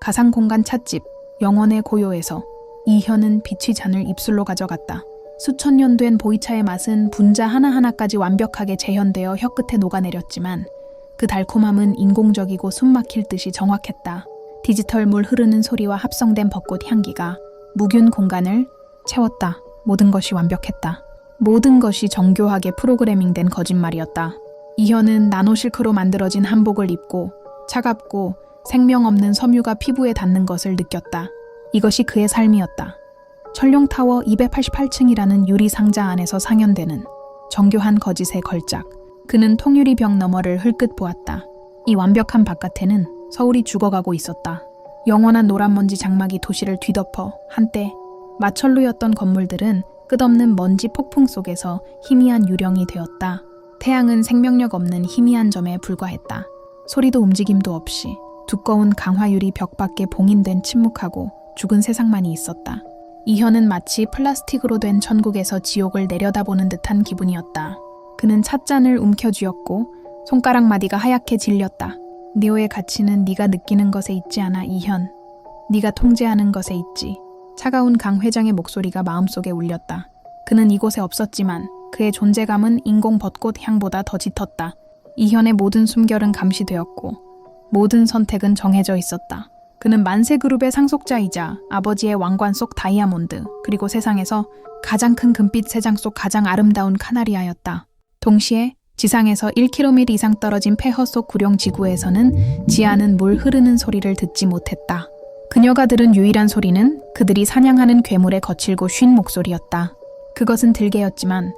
가상공간 찻집 영원의 고요에서 이현은 빛의 잔을 입술로 가져갔다. 수천 년 된 보이차의 맛은 분자 하나하나까지 완벽하게 재현되어 혀끝에 녹아내렸지만 그 달콤함은 인공적이고 숨막힐 듯이 정확했다. 디지털 물 흐르는 소리와 합성된 벚꽃 향기가 무균 공간을 채웠다. 모든 것이 완벽했다. 모든 것이 정교하게 프로그래밍된 거짓말이었다. 이현은 나노실크로 만들어진 한복을 입고 차갑고 생명 없는 섬유가 피부에 닿는 것을 느꼈다. 이것이 그의 삶이었다. 철룡타워 288층이라는 유리 상자 안에서 상연되는 정교한 거짓의 걸작. 그는 통유리벽 너머를 흘끗 보았다. 이 완벽한 바깥에는 서울이 죽어가고 있었다. 영원한 노란먼지 장막이 도시를 뒤덮어 한때 마철로였던 건물들은 끝없는 먼지 폭풍 속에서 희미한 유령이 되었다. 태양은 생명력 없는 희미한 점에 불과했다. 소리도 움직임도 없이 두꺼운 강화유리 벽 밖에 봉인된 침묵하고 죽은 세상만이 있었다. 이현은 마치 플라스틱으로 된 천국에서 지옥을 내려다보는 듯한 기분이었다. 그는 찻잔을 움켜쥐었고 손가락 마디가 하얗게 질렸다. 네오의 가치는 네가 느끼는 것에 있지 않아, 이현. 네가 통제하는 것에 있지. 차가운 강 회장의 목소리가 마음속에 울렸다. 그는 이곳에 없었지만 그의 존재감은 인공 벚꽃 향보다 더 짙었다. 이현의 모든 숨결은 감시되었고 모든 선택은 정해져 있었다. 그는 만세그룹의 상속자이자 아버지의 왕관 속 다이아몬드, 그리고 세상에서 가장 큰 금빛 새장 속 가장 아름다운 카나리아였다. 동시에 지상에서 1km 이상 떨어진 폐허 속 구룡 지구에서는 지하는 물 흐르는 소리를 듣지 못했다. 그녀가 들은 유일한 소리는 그들이 사냥하는 괴물의 거칠고 쉰 목소리였다. 그것은 들개였지만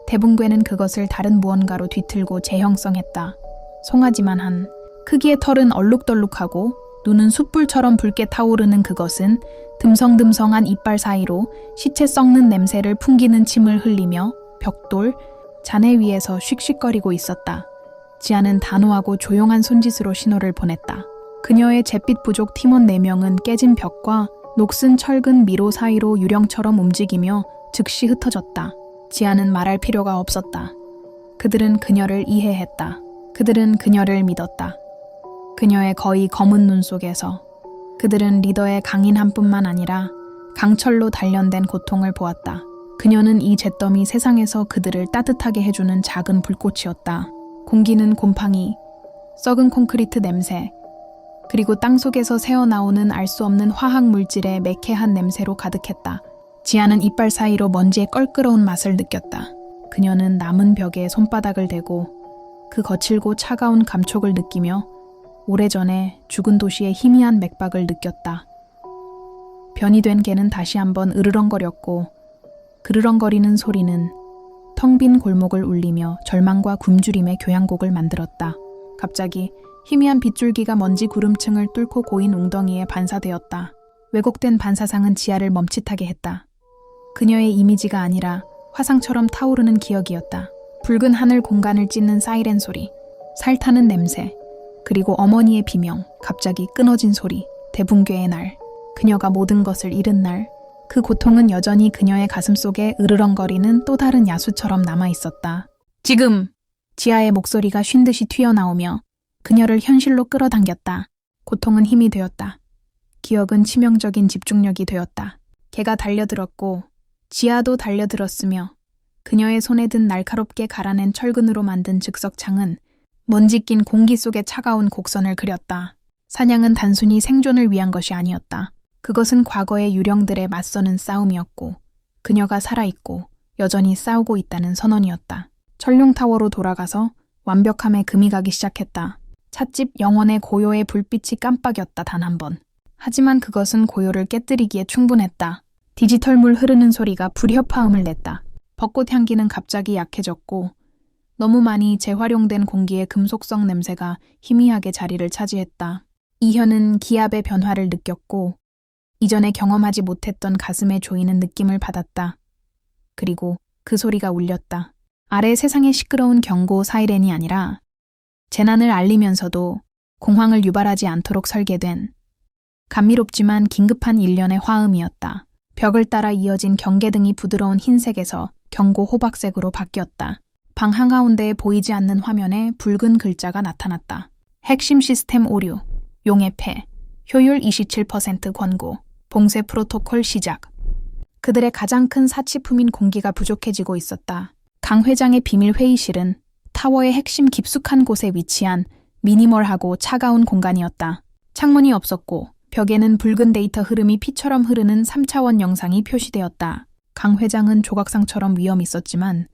대붕괴는 그것을 다른 무언가로 뒤틀고 재형성했다. 송아지만한 크기의 털은 얼룩덜룩하고 눈은 숯불처럼 붉게 타오르는 그것은 듬성듬성한 이빨 사이로 시체 썩는 냄새를 풍기는 침을 흘리며 벽돌, 잔해 위에서 씩씩거리고 있었다. 지아는 단호하고 조용한 손짓으로 신호를 보냈다. 그녀의 잿빛 부족 팀원 4명은 깨진 벽과 녹슨 철근 미로 사이로 유령처럼 움직이며 즉시 흩어졌다. 지아는 말할 필요가 없었다. 그들은 그녀를 이해했다. 그들은 그녀를 믿었다. 그녀의 거의 검은 눈 속에서 그들은 리더의 강인함뿐만 아니라 강철로 단련된 고통을 보았다. 그녀는 이 잿더미 세상에서 그들을 따뜻하게 해주는 작은 불꽃이었다. 공기는 곰팡이, 썩은 콘크리트 냄새, 그리고 땅속에서 새어나오는 알 수 없는 화학 물질의 매캐한 냄새로 가득했다. 지아는 이빨 사이로 먼지의 껄끄러운 맛을 느꼈다. 그녀는 남은 벽에 손바닥을 대고 그 거칠고 차가운 감촉을 느끼며 오래전에 죽은 도시의 희미한 맥박을 느꼈다. 변이 된 개는 다시 한번 으르렁거렸고 그르렁거리는 소리는 텅 빈 골목을 울리며 절망과 굶주림의 교향곡을 만들었다. 갑자기 희미한 빗줄기가 먼지 구름층을 뚫고 고인 웅덩이에 반사되었다. 왜곡된 반사상은 지하를 멈칫하게 했다. 그녀의 이미지가 아니라 화상처럼 타오르는 기억이었다. 붉은 하늘 공간을 찢는 사이렌 소리, 살타는 냄새, 그리고 어머니의 비명, 갑자기 끊어진 소리, 대붕괴의 날, 그녀가 모든 것을 잃은 날. 그 고통은 여전히 그녀의 가슴 속에 으르렁거리는 또 다른 야수처럼 남아있었다. 지금! 지아의 목소리가 쉰 듯이 튀어나오며 그녀를 현실로 끌어당겼다. 고통은 힘이 되었다. 기억은 치명적인 집중력이 되었다. 개가 달려들었고 지아도 달려들었으며 그녀의 손에 든 날카롭게 갈아낸 철근으로 만든 즉석창은 먼지 낀 공기 속에 차가운 곡선을 그렸다. 사냥은 단순히 생존을 위한 것이 아니었다. 그것은 과거의 유령들에 맞서는 싸움이었고 그녀가 살아있고 여전히 싸우고 있다는 선언이었다. 철룡타워로 돌아가서 완벽함에 금이 가기 시작했다. 찻집 영원의 고요의 불빛이 깜빡였다, 단 한 번. 하지만 그것은 고요를 깨뜨리기에 충분했다. 디지털 물 흐르는 소리가 불협화음을 냈다. 벚꽃 향기는 갑자기 약해졌고 너무 많이 재활용된 공기의 금속성 냄새가 희미하게 자리를 차지했다. 이현은 기압의 변화를 느꼈고 이전에 경험하지 못했던 가슴에 조이는 느낌을 받았다. 그리고 그 소리가 울렸다. 아래 세상의 시끄러운 경고 사이렌이 아니라 재난을 알리면서도 공황을 유발하지 않도록 설계된 감미롭지만 긴급한 일련의 화음이었다. 벽을 따라 이어진 경계등이 부드러운 흰색에서 경고 호박색으로 바뀌었다. 방 한가운데에 보이지 않는 화면에 붉은 글자가 나타났다. 핵심 시스템 오류, 용의 폐, 효율 27% 권고. 봉쇄 프로토콜 시작. 그들의 가장 큰 사치품인 공기가 부족해지고 있었다. 강 회장의 비밀 회의실은 타워의 핵심 깊숙한 곳에 위치한 미니멀하고 차가운 공간이었다. 창문이 없었고 벽에는 붉은 데이터 흐름이 피처럼 흐르는 3차원 영상이 표시되었다. 강 회장은 조각상처럼 위험 있었지만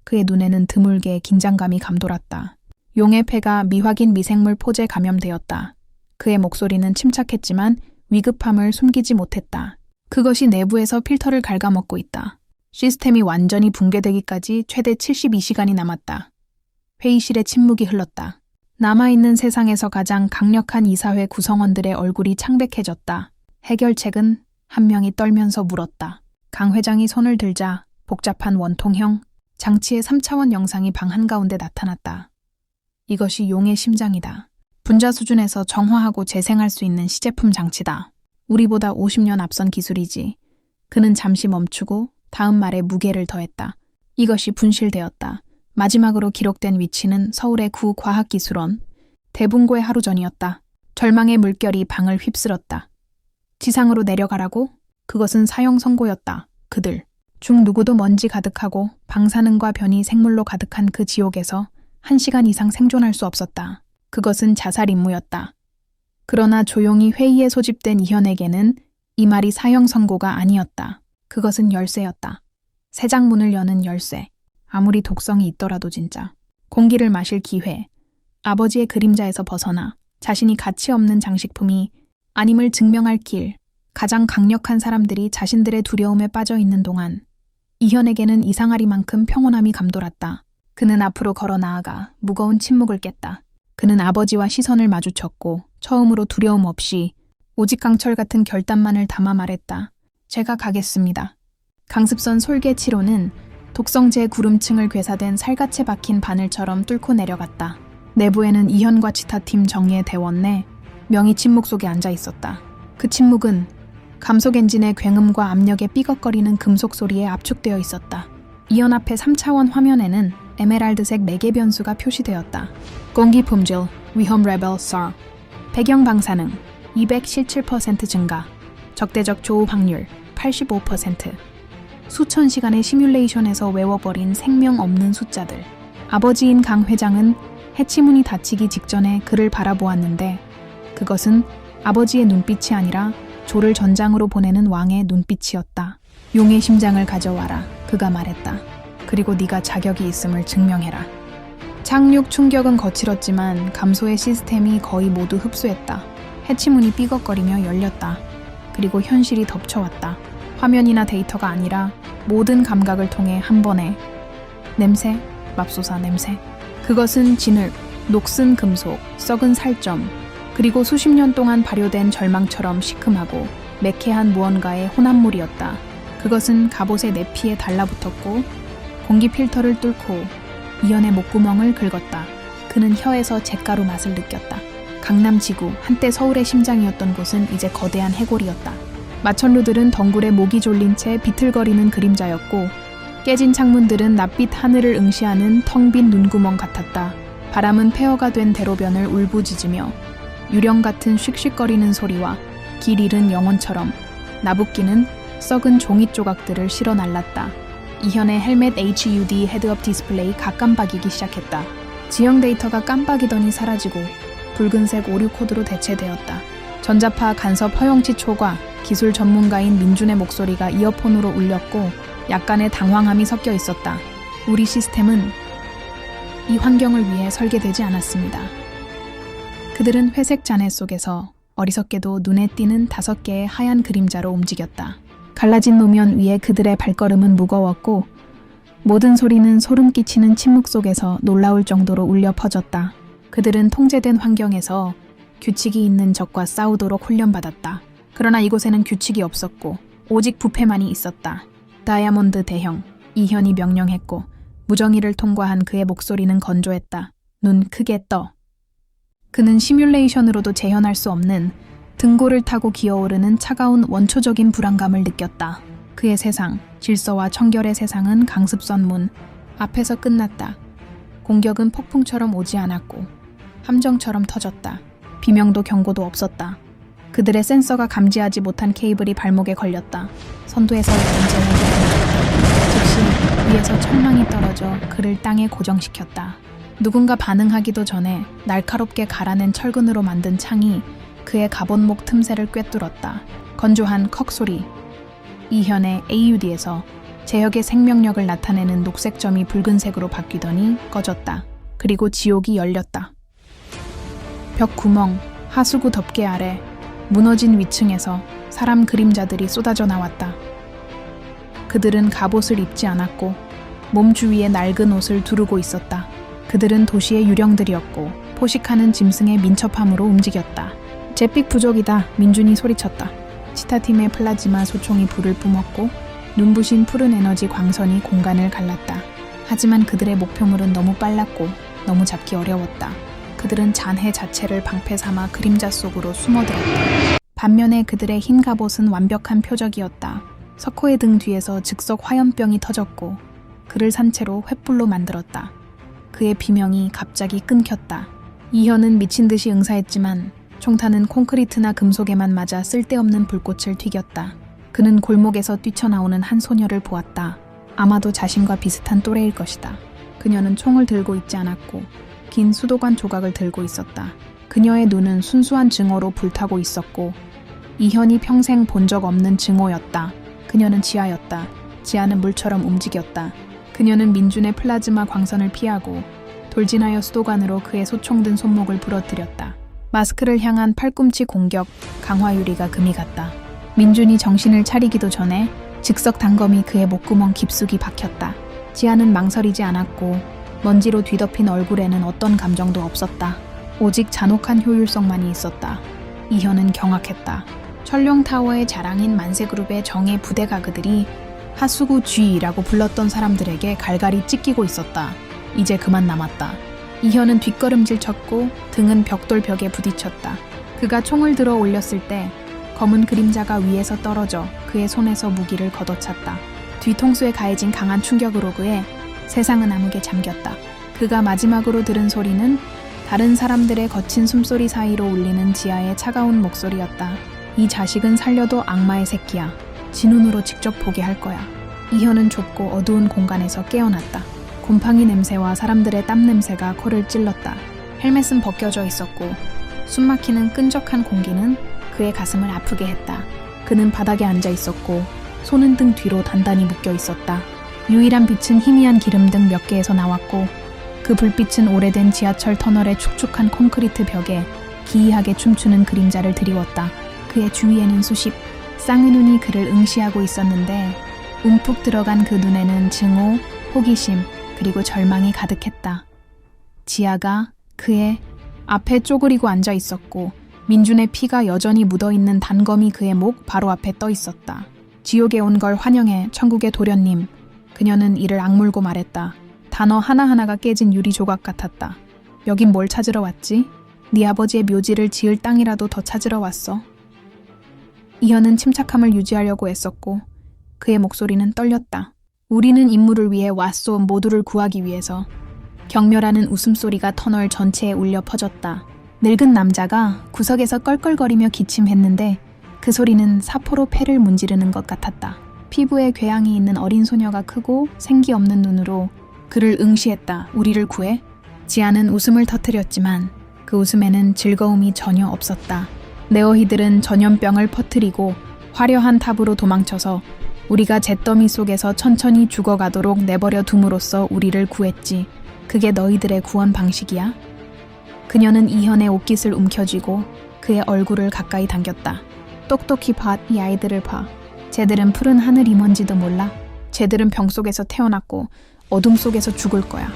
그의 눈에는 드물게 긴장감이 감돌았다. 용의 폐가 미확인 미생물 포제 감염되었다. 그의 목소리는 침착했지만 위급함을 숨기지 못했다. 그것이 내부에서 필터를 갉아먹고 있다. 시스템이 완전히 붕괴되기까지 최대 72시간이 남았다. 회의실에 침묵이 흘렀다. 남아있는 세상에서 가장 강력한 이사회 구성원들의 얼굴이 창백해졌다. 해결책은 한 명이 떨면서 물었다. 강 회장이 손을 들자 복잡한 원통형 장치의 3차원 영상이 방 한가운데 나타났다. 이것이 용의 심장이다. 분자 수준에서 정화하고 재생할 수 있는 시제품 장치다. 우리보다 50년 앞선 기술이지. 그는 잠시 멈추고 다음 말에 무게를 더했다. 이것이 분실되었다. 마지막으로 기록된 위치는 서울의 구 과학기술원. 대붕고의 하루 전이었다. 절망의 물결이 방을 휩쓸었다. 지상으로 내려가라고? 그것은 사형 선고였다. 그들 중 누구도 먼지 가득하고 방사능과 변이 생물로 가득한 그 지옥에서 1시간 이상 생존할 수 없었다. 그것은 자살 임무였다. 그러나 조용히 회의에 소집된 이현에게는 이 말이 사형 선고가 아니었다. 그것은 열쇠였다. 새 장문을 여는 열쇠. 아무리 독성이 있더라도 진짜. 공기를 마실 기회. 아버지의 그림자에서 벗어나 자신이 가치 없는 장식품이 아님을 증명할 길. 가장 강력한 사람들이 자신들의 두려움에 빠져 있는 동안 이현에게는 이상하리만큼 평온함이 감돌았다. 그는 앞으로 걸어 나아가 무거운 침묵을 깼다. 그는 아버지와 시선을 마주쳤고 처음으로 두려움 없이 오직 강철 같은 결단만을 담아 말했다. 제가 가겠습니다. 강습선 솔개 치로는 독성제 구름층을 괴사된 살갗에 박힌 바늘처럼 뚫고 내려갔다. 내부에는 이현과 치타팀 정예의 대원 내 명이 침묵 속에 앉아 있었다. 그 침묵은 감속 엔진의 굉음과 압력에 삐걱거리는 금속 소리에 압축되어 있었다. 이현 앞의 3차원 화면에는 에메랄드색 매개 변수가 표시되었다. 공기 품질, 위험 레벨 4. 배경 방사능 217% 증가. 적대적 조우 확률 85%. 수천 시간의 시뮬레이션에서 외워버린 생명 없는 숫자들. 아버지인 강 회장은 해치문이 닫히기 직전에 그를 바라보았는데 그것은 아버지의 눈빛이 아니라 조를 전장으로 보내는 왕의 눈빛이었다. 용의 심장을 가져와라. 그가 말했다. 그리고 네가 자격이 있음을 증명해라. 착륙 충격은 거칠었지만 감소의 시스템이 거의 모두 흡수했다. 해치문이 삐걱거리며 열렸다. 그리고 현실이 덮쳐왔다. 화면이나 데이터가 아니라 모든 감각을 통해 한 번에 냄새, 맙소사 냄새. 그것은 진흙, 녹슨 금속, 썩은 살점, 그리고 수십 년 동안 발효된 절망처럼 시큼하고 매캐한 무언가의 혼합물이었다. 그것은 갑옷의 내피에 달라붙었고 공기 필터를 뚫고 이현의 목구멍을 긁었다. 그는 혀에서 잿가루 맛을 느꼈다. 강남 지구, 한때 서울의 심장이었던 곳은 이제 거대한 해골이었다. 마천루들은 덩굴에 목이 졸린 채 비틀거리는 그림자였고 깨진 창문들은 낯빛 하늘을 응시하는 텅 빈 눈구멍 같았다. 바람은 폐허가 된 대로변을 울부짖으며 유령 같은 씩씩거리는 소리와 길 잃은 영혼처럼 나붓기는 썩은 종잇 조각들을 실어 날랐다. 이현의 헬멧 HUD 헤드업 디스플레이 깜빡이기 시작했다. 지형 데이터가 깜빡이더니 사라지고 붉은색 오류 코드로 대체되었다. 전자파 간섭 허용치 초과 기술 전문가인 민준의 목소리가 이어폰으로 울렸고 약간의 당황함이 섞여 있었다. 우리 시스템은 이 환경을 위해 설계되지 않았습니다. 그들은 회색 잔해 속에서 어리석게도 눈에 띄는 5개의 하얀 그림자로 움직였다. 갈라진 노면 위에 그들의 발걸음은 무거웠고 모든 소리는 소름 끼치는 침묵 속에서 놀라울 정도로 울려 퍼졌다. 그들은 통제된 환경에서 규칙이 있는 적과 싸우도록 훈련받았다. 그러나 이곳에는 규칙이 없었고 오직 부패만이 있었다. 다이아몬드 대형, 이현이 명령했고 무정의를 통과한 그의 목소리는 건조했다. 눈 크게 떠. 그는 시뮬레이션으로도 재현할 수 없는 등골을 타고 기어오르는 차가운 원초적인 불안감을 느꼈다. 그의 세상, 질서와 청결의 세상은 강습선 문 앞에서 끝났다. 공격은 폭풍처럼 오지 않았고 함정처럼 터졌다. 비명도 경고도 없었다. 그들의 센서가 감지하지 못한 케이블이 발목에 걸렸다. 선두에서 언제나 즉시 위에서 철망이 떨어져 그를 땅에 고정시켰다. 누군가 반응하기도 전에 날카롭게 갈아낸 철근으로 만든 창이 그의 갑옷목 틈새를 꿰뚫었다. 건조한 컥 소리. 이현의 AUD에서 제혁의 생명력을 나타내는 녹색 점이 붉은색으로 바뀌더니 꺼졌다. 그리고 지옥이 열렸다. 벽 구멍, 하수구 덮개 아래 무너진 위층에서 사람 그림자들이 쏟아져 나왔다. 그들은 갑옷을 입지 않았고 몸 주위에 낡은 옷을 두르고 있었다. 그들은 도시의 유령들이었고 포식하는 짐승의 민첩함으로 움직였다. 잿빛 부족이다. 민준이 소리쳤다. 치타팀의 플라즈마 소총이 불을 뿜었고 눈부신 푸른 에너지 광선이 공간을 갈랐다. 하지만 그들의 목표물은 너무 빨랐고 너무 잡기 어려웠다. 그들은 잔해 자체를 방패 삼아 그림자 속으로 숨어들었다. 반면에 그들의 흰 갑옷은 완벽한 표적이었다. 석호의 등 뒤에서 즉석 화염병이 터졌고 그를 산채로 횃불로 만들었다. 그의 비명이 갑자기 끊겼다. 이현은 미친 듯이 응사했지만 총탄은 콘크리트나 금속에만 맞아 쓸데없는 불꽃을 튀겼다. 그는 골목에서 뛰쳐나오는 한 소녀를 보았다. 아마도 자신과 비슷한 또래일 것이다. 그녀는 총을 들고 있지 않았고 긴 수도관 조각을 들고 있었다. 그녀의 눈은 순수한 증오로 불타고 있었고 이현이 평생 본 적 없는 증오였다. 그녀는 지하였다. 지하는 물처럼 움직였다. 그녀는 민준의 플라즈마 광선을 피하고 돌진하여 수도관으로 그의 소총든 손목을 부러뜨렸다. 마스크를 향한 팔꿈치 공격, 강화유리가 금이 갔다. 민준이 정신을 차리기도 전에 즉석 단검이 그의 목구멍 깊숙이 박혔다. 지아는 망설이지 않았고 먼지로 뒤덮인 얼굴에는 어떤 감정도 없었다. 오직 잔혹한 효율성만이 있었다. 이현은 경악했다. 철룡타워의 자랑인 만세그룹의 정예 부대 가그들이 하수구 G라고 불렀던 사람들에게 갈갈이 찢기고 있었다. 이제 그만 남았다. 이현은 뒷걸음질 쳤고 등은 벽돌벽에 부딪혔다. 그가 총을 들어 올렸을 때 검은 그림자가 위에서 떨어져 그의 손에서 무기를 걷어찼다. 뒤통수에 가해진 강한 충격으로 그의 세상은 암흑에 잠겼다. 그가 마지막으로 들은 소리는 다른 사람들의 거친 숨소리 사이로 울리는 지아의 차가운 목소리였다. 이 자식은 살려도 악마의 새끼야. 지 눈으로 직접 보게 할 거야. 이현은 좁고 어두운 공간에서 깨어났다. 곰팡이 냄새와 사람들의 땀 냄새가 코를 찔렀다. 헬멧은 벗겨져 있었고 숨막히는 끈적한 공기는 그의 가슴을 아프게 했다. 그는 바닥에 앉아 있었고 손은 등 뒤로 단단히 묶여 있었다. 유일한 빛은 희미한 기름등 몇 개에서 나왔고 그 불빛은 오래된 지하철 터널의 축축한 콘크리트 벽에 기이하게 춤추는 그림자를 드리웠다. 그의 주위에는 수십 쌍의 눈이 그를 응시하고 있었는데 움푹 들어간 그 눈에는 증오, 호기심, 그리고 절망이 가득했다. 지아가 그의 앞에 쪼그리고 앉아 있었고 민준의 피가 여전히 묻어있는 단검이 그의 목 바로 앞에 떠 있었다. 지옥에 온 걸 환영해, 천국의 도련님. 그녀는 이를 악물고 말했다. 단어 하나하나가 깨진 유리 조각 같았다. 여긴 뭘 찾으러 왔지? 네 아버지의 묘지를 지을 땅이라도 더 찾으러 왔어. 이현은 침착함을 유지하려고 애썼고 그의 목소리는 떨렸다. 우리는 임무를 위해 왔소. 모두를 구하기 위해서. 경멸하는 웃음소리가 터널 전체에 울려 퍼졌다. 늙은 남자가 구석에서 껄껄거리며 기침했는데 그 소리는 사포로 폐를 문지르는 것 같았다. 피부에 궤양이 있는 어린 소녀가 크고 생기 없는 눈으로 그를 응시했다. 우리를 구해? 지아는 웃음을 터뜨렸지만 그 웃음에는 즐거움이 전혀 없었다. 네오히들은 전염병을 퍼뜨리고 화려한 탑으로 도망쳐서 우리가 잿더미 속에서 천천히 죽어가도록 내버려 둠으로써 우리를 구했지. 그게 너희들의 구원 방식이야? 그녀는 이현의 옷깃을 움켜쥐고 그의 얼굴을 가까이 당겼다. 똑똑히 봐. 이 아이들을 봐. 쟤들은 푸른 하늘이 뭔지도 몰라. 쟤들은 병 속에서 태어났고 어둠 속에서 죽을 거야.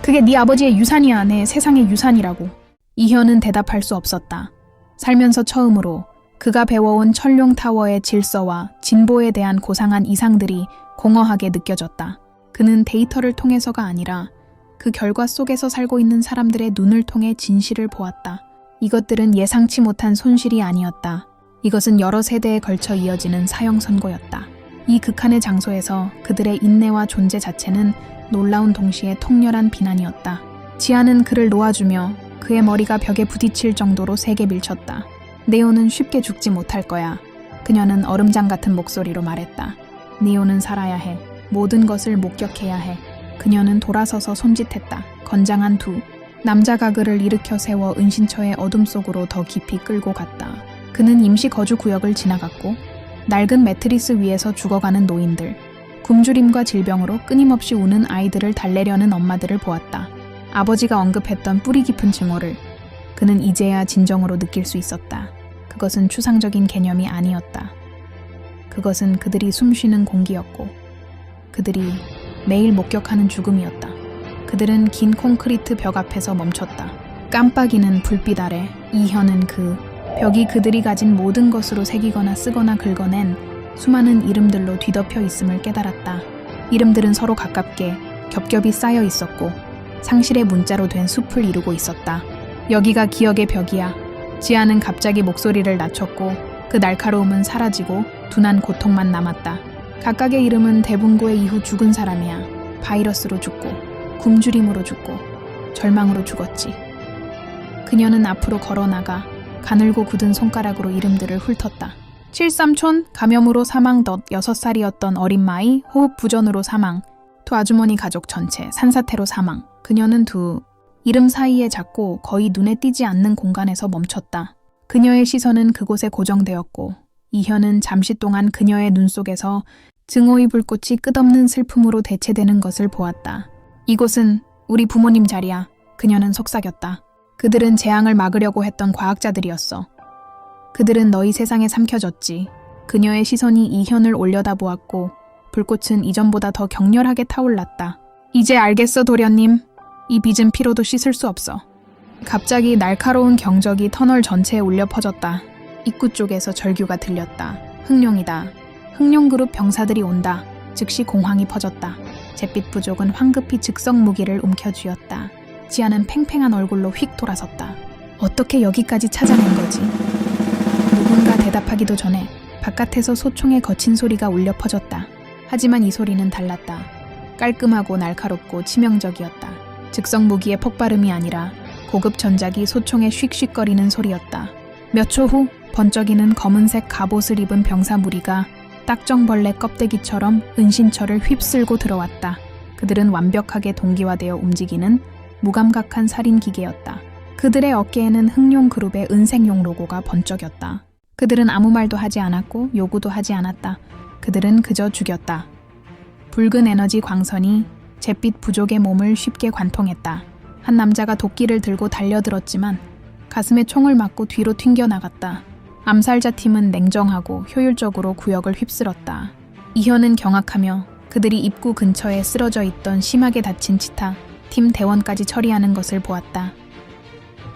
그게 네 아버지의 유산이야. 내 세상의 유산이라고. 이현은 대답할 수 없었다. 살면서 처음으로 그가 배워온 철룡타워의 질서와 진보에 대한 고상한 이상들이 공허하게 느껴졌다. 그는 데이터를 통해서가 아니라 그 결과 속에서 살고 있는 사람들의 눈을 통해 진실을 보았다. 이것들은 예상치 못한 손실이 아니었다. 이것은 여러 세대에 걸쳐 이어지는 사형 선고였다. 이 극한의 장소에서 그들의 인내와 존재 자체는 놀라운 동시에 통렬한 비난이었다. 지아는 그를 놓아주며 그의 머리가 벽에 부딪힐 정도로 세게 밀쳤다. 네오는 쉽게 죽지 못할 거야. 그녀는 얼음장 같은 목소리로 말했다. 네오는 살아야 해. 모든 것을 목격해야 해. 그녀는 돌아서서 손짓했다. 건장한 두 남자 가글을 일으켜 세워 은신처의 어둠 속으로 더 깊이 끌고 갔다. 그는 임시 거주 구역을 지나갔고 낡은 매트리스 위에서 죽어가는 노인들, 굶주림과 질병으로 끊임없이 우는 아이들을 달래려는 엄마들을 보았다. 아버지가 언급했던 뿌리 깊은 증오를 그는 이제야 진정으로 느낄 수 있었다. 그것은 추상적인 개념이 아니었다. 그것은 그들이 숨쉬는 공기였고 그들이 매일 목격하는 죽음이었다. 그들은 긴 콘크리트 벽 앞에서 멈췄다. 깜빡이는 불빛 아래 이현은 그 벽이 그들이 가진 모든 것으로 새기거나 쓰거나 긁어낸 수많은 이름들로 뒤덮여 있음을 깨달았다. 이름들은 서로 가깝게 겹겹이 쌓여 있었고 상실의 문자로 된 숲을 이루고 있었다. 여기가 기억의 벽이야. 지아는 갑자기 목소리를 낮췄고 그 날카로움은 사라지고 둔한 고통만 남았다. 각각의 이름은 대분고의 이후 죽은 사람이야. 바이러스로 죽고 굶주림으로 죽고 절망으로 죽었지. 그녀는 앞으로 걸어나가 가늘고 굳은 손가락으로 이름들을 훑었다. 73촌 감염으로 사망. 6살이었던 어린 마이 호흡 부전으로 사망. 두 아주머니 가족 전체 산사태로 사망. 그녀는 두 이름 사이에 작고 거의 눈에 띄지 않는 공간에서 멈췄다. 그녀의 시선은 그곳에 고정되었고 이현은 잠시 동안 그녀의 눈 속에서 증오의 불꽃이 끝없는 슬픔으로 대체되는 것을 보았다. 이곳은 우리 부모님 자리야. 그녀는 속삭였다. 그들은 재앙을 막으려고 했던 과학자들이었어. 그들은 너희 세상에 삼켜졌지. 그녀의 시선이 이현을 올려다보았고 불꽃은 이전보다 더 격렬하게 타올랐다. 이제 알겠어, 도련님. 이 빚은 피로도 씻을 수 없어. 갑자기 날카로운 경적이 터널 전체에 울려 퍼졌다. 입구 쪽에서 절규가 들렸다. 흑룡이다. 흑룡그룹 병사들이 온다. 즉시 공황이 퍼졌다. 잿빛 부족은 황급히 즉석 무기를 움켜쥐었다. 지아는 팽팽한 얼굴로 휙 돌아섰다. 어떻게 여기까지 찾아낸 거지? 누군가 대답하기도 전에 바깥에서 소총의 거친 소리가 울려 퍼졌다. 하지만 이 소리는 달랐다. 깔끔하고 날카롭고 치명적이었다. 즉석 무기의 폭발음이 아니라 고급 전작이 소총에 슉슉거리는 소리였다. 몇 초 후 번쩍이는 검은색 갑옷을 입은 병사 무리가 딱정벌레 껍데기처럼 은신처를 휩쓸고 들어왔다. 그들은 완벽하게 동기화되어 움직이는 무감각한 살인 기계였다. 그들의 어깨에는 흑룡 그룹의 은색용 로고가 번쩍였다. 그들은 아무 말도 하지 않았고 요구도 하지 않았다. 그들은 그저 죽였다. 붉은 에너지 광선이 잿빛 부족의 몸을 쉽게 관통했다. 한 남자가 도끼를 들고 달려들었지만 가슴에 총을 맞고 뒤로 튕겨나갔다. 암살자 팀은 냉정하고 효율적으로 구역을 휩쓸었다. 이현은 경악하며 그들이 입구 근처에 쓰러져 있던 심하게 다친 치타 팀 대원까지 처리하는 것을 보았다.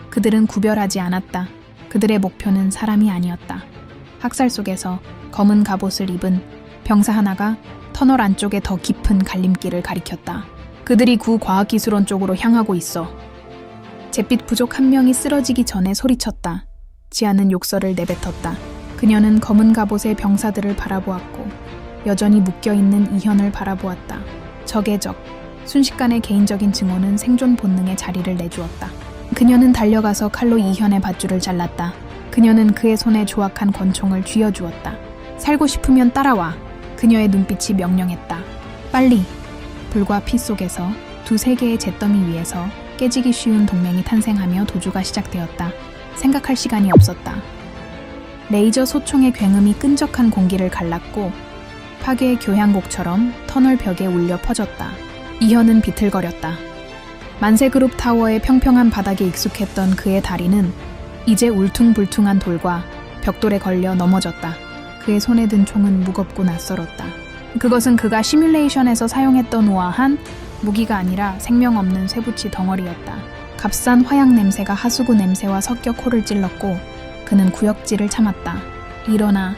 그들은 구별하지 않았다. 그들의 목표는 사람이 아니었다. 학살 속에서 검은 갑옷을 입은 병사 하나가 터널 안쪽에 더 깊은 갈림길을 가리켰다. 그들이 구 과학기술원 쪽으로 향하고 있어. 잿빛 부족 한 명이 쓰러지기 전에 소리쳤다. 지아는 욕설을 내뱉었다. 그녀는 검은 갑옷의 병사들을 바라보았고 여전히 묶여있는 이현을 바라보았다. 적의 적. 순식간에 개인적인 증오는 생존 본능의 자리를 내주었다. 그녀는 달려가서 칼로 이현의 밧줄을 잘랐다. 그녀는 그의 손에 조악한 권총을 쥐어주었다. 살고 싶으면 따라와. 그녀의 눈빛이 명령했다. 빨리. 불과 피 속에서 두세 개의 잿더미 위에서 깨지기 쉬운 동맹이 탄생하며 도주가 시작되었다. 생각할 시간이 없었다. 레이저 소총의 굉음이 끈적한 공기를 갈랐고 파괴의 교향곡처럼 터널 벽에 울려 퍼졌다. 이현은 비틀거렸다. 만세그룹 타워의 평평한 바닥에 익숙했던 그의 다리는 이제 울퉁불퉁한 돌과 벽돌에 걸려 넘어졌다. 그의 손에 든 총은 무겁고 낯설었다. 그것은 그가 시뮬레이션에서 사용했던 우아한 무기가 아니라 생명 없는 쇠붙이 덩어리였다. 값싼 화약 냄새가 하수구 냄새와 섞여 코를 찔렀고 그는 구역질을 참았다. 일어나.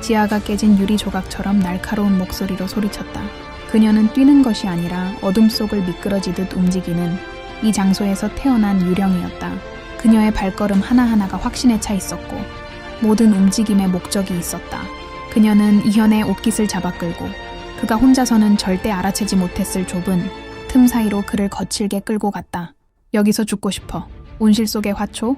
지하가 깨진 유리 조각처럼 날카로운 목소리로 소리쳤다. 그녀는 뛰는 것이 아니라 어둠 속을 미끄러지듯 움직이는 이 장소에서 태어난 유령이었다. 그녀의 발걸음 하나하나가 확신에 차 있었고 모든 움직임에 목적이 있었다. 그녀는 이현의 옷깃을 잡아 끌고 그가 혼자서는 절대 알아채지 못했을 좁은 틈 사이로 그를 거칠게 끌고 갔다. 여기서 죽고 싶어. 온실 속의 화초?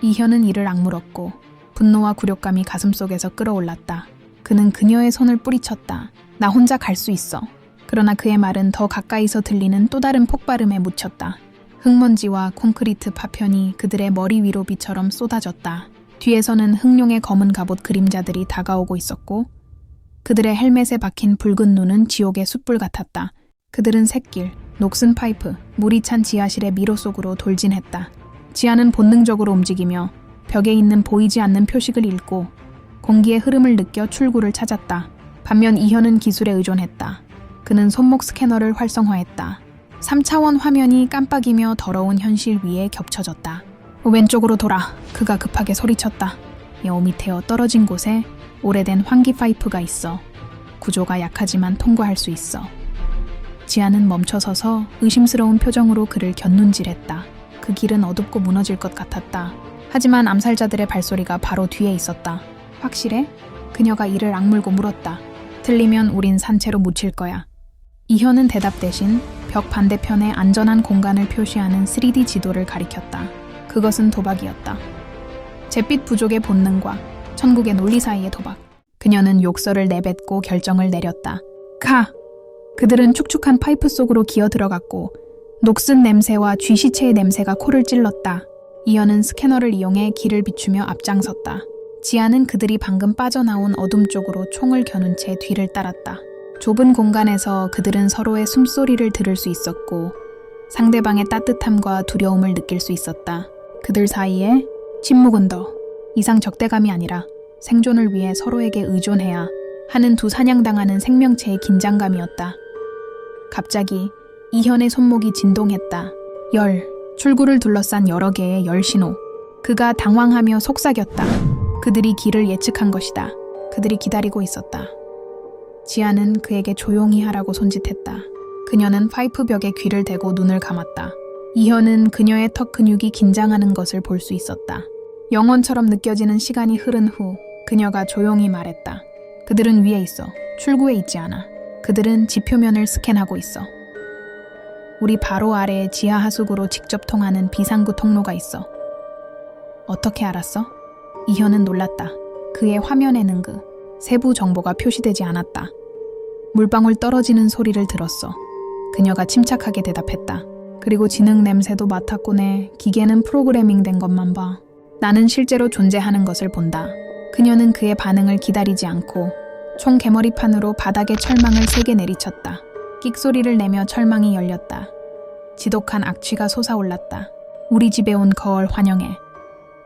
이현은 이를 악물었고 분노와 굴욕감이 가슴속에서 끌어올랐다. 그는 그녀의 손을 뿌리쳤다. 나 혼자 갈 수 있어. 그러나 그의 말은 더 가까이서 들리는 또 다른 폭발음에 묻혔다. 흙먼지와 콘크리트 파편이 그들의 머리 위로 비처럼 쏟아졌다. 뒤에서는 흑룡의 검은 갑옷 그림자들이 다가오고 있었고 그들의 헬멧에 박힌 붉은 눈은 지옥의 숯불 같았다. 그들은 샛길, 녹슨 파이프, 물이 찬 지하실의 미로 속으로 돌진했다. 지하는 본능적으로 움직이며 벽에 있는 보이지 않는 표식을 읽고 공기의 흐름을 느껴 출구를 찾았다. 반면 이현은 기술에 의존했다. 그는 손목 스캐너를 활성화했다. 3차원 화면이 깜빡이며 더러운 현실 위에 겹쳐졌다. 왼쪽으로 돌아. 그가 급하게 소리쳤다. 5m 떨어진 곳에 오래된 환기 파이프가 있어. 구조가 약하지만 통과할 수 있어. 지아는 멈춰서서 의심스러운 표정으로 그를 곁눈질했다. 그 길은 어둡고 무너질 것 같았다. 하지만 암살자들의 발소리가 바로 뒤에 있었다. 확실해? 그녀가 이를 악물고 물었다. 틀리면 우린 산채로 묻힐 거야. 이현은 대답 대신 벽 반대편에 안전한 공간을 표시하는 3D 지도를 가리켰다. 그것은 도박이었다. 잿빛 부족의 본능과 천국의 논리 사이의 도박. 그녀는 욕설을 내뱉고 결정을 내렸다. 가! 그들은 축축한 파이프 속으로 기어 들어갔고 녹슨 냄새와 쥐시체의 냄새가 코를 찔렀다. 이현은 스캐너를 이용해 길을 비추며 앞장섰다. 지아는 그들이 방금 빠져나온 어둠 쪽으로 총을 겨눈 채 뒤를 따랐다. 좁은 공간에서 그들은 서로의 숨소리를 들을 수 있었고 상대방의 따뜻함과 두려움을 느낄 수 있었다. 그들 사이에 침묵은 더 이상 적대감이 아니라 생존을 위해 서로에게 의존해야 하는 두 사냥당하는 생명체의 긴장감이었다. 갑자기 이현의 손목이 진동했다. 출구를 둘러싼 여러 개의 열 신호. 그가 당황하며 속삭였다. 그들이 길을 예측한 것이다. 그들이 기다리고 있었다. 지아는 그에게 조용히 하라고 손짓했다. 그녀는 파이프 벽에 귀를 대고 눈을 감았다. 이현은 그녀의 턱 근육이 긴장하는 것을 볼 수 있었다. 영원처럼 느껴지는 시간이 흐른 후 그녀가 조용히 말했다. 그들은 위에 있어. 출구에 있지 않아. 그들은 지표면을 스캔하고 있어. 우리 바로 아래에 지하 하수구로 직접 통하는 비상구 통로가 있어. 어떻게 알았어? 이현은 놀랐다. 그의 화면에는 그 세부 정보가 표시되지 않았다. 물방울 떨어지는 소리를 들었어. 그녀가 침착하게 대답했다. 그리고 진흙 냄새도 맡았구네. 기계는 프로그래밍된 것만 봐. 나는 실제로 존재하는 것을 본다. 그녀는 그의 반응을 기다리지 않고 총 개머리판으로 바닥에 철망을 3개 내리쳤다. 끽 소리를 내며 철망이 열렸다. 지독한 악취가 솟아올랐다. 우리 집에 온 거울 환영해.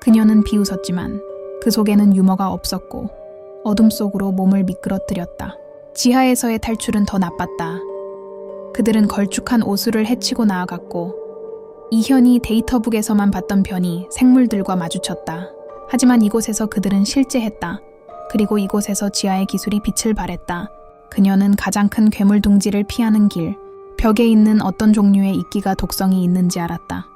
그녀는 비웃었지만 그 속에는 유머가 없었고 어둠 속으로 몸을 미끄러뜨렸다. 지하에서의 탈출은 더 나빴다. 그들은 걸쭉한 오수를 헤치고 나아갔고 이현이 데이터북에서만 봤던 변이 생물들과 마주쳤다. 하지만 이곳에서 그들은 실제했다. 그리고 이곳에서 지하의 기술이 빛을 발했다. 그녀는 가장 큰 괴물 둥지를 피하는 길, 벽에 있는 어떤 종류의 이끼가 독성이 있는지 알았다.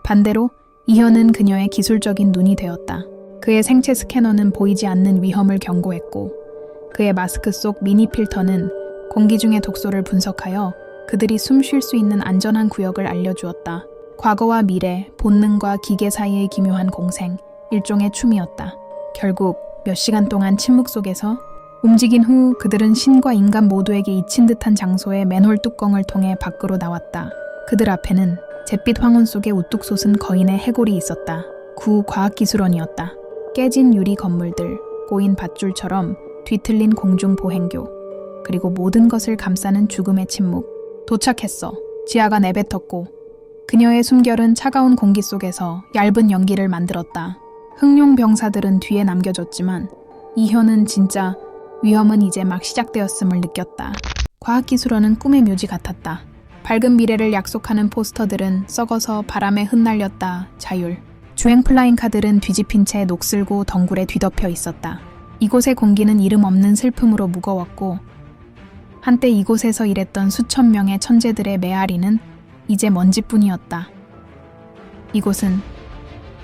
반대로 이현은 그녀의 기술적인 눈이 되었다. 그의 생체 스캐너는 보이지 않는 위험을 경고했고 그의 마스크 속 미니 필터는 공기 중의 독소를 분석하여 그들이 숨 쉴 수 있는 안전한 구역을 알려주었다. 과거와 미래, 본능과 기계 사이의 기묘한 공생, 일종의 춤이었다. 결국 몇 시간 동안 침묵 속에서 움직인 후 그들은 신과 인간 모두에게 잊힌 듯한 장소의 맨홀 뚜껑을 통해 밖으로 나왔다. 그들 앞에는 잿빛 황혼 속에 우뚝 솟은 거인의 해골이 있었다. 구 과학기술원이었다. 깨진 유리 건물들, 꼬인 밧줄처럼 뒤틀린 공중 보행교, 그리고 모든 것을 감싸는 죽음의 침묵. 도착했어. 지아가 내뱉었고 그녀의 숨결은 차가운 공기 속에서 얇은 연기를 만들었다. 흑룡 병사들은 뒤에 남겨졌지만 이현은 진짜 위험은 이제 막 시작되었음을 느꼈다. 과학기술원은 꿈의 묘지 같았다. 밝은 미래를 약속하는 포스터들은 썩어서 바람에 흩날렸다. 자율. 주행 플라잉카들은 뒤집힌 채 녹슬고 덩굴에 뒤덮여 있었다. 이곳의 공기는 이름 없는 슬픔으로 무거웠고 한때 이곳에서 일했던 수천 명의 천재들의 메아리는 이제 먼지뿐이었다. 이곳은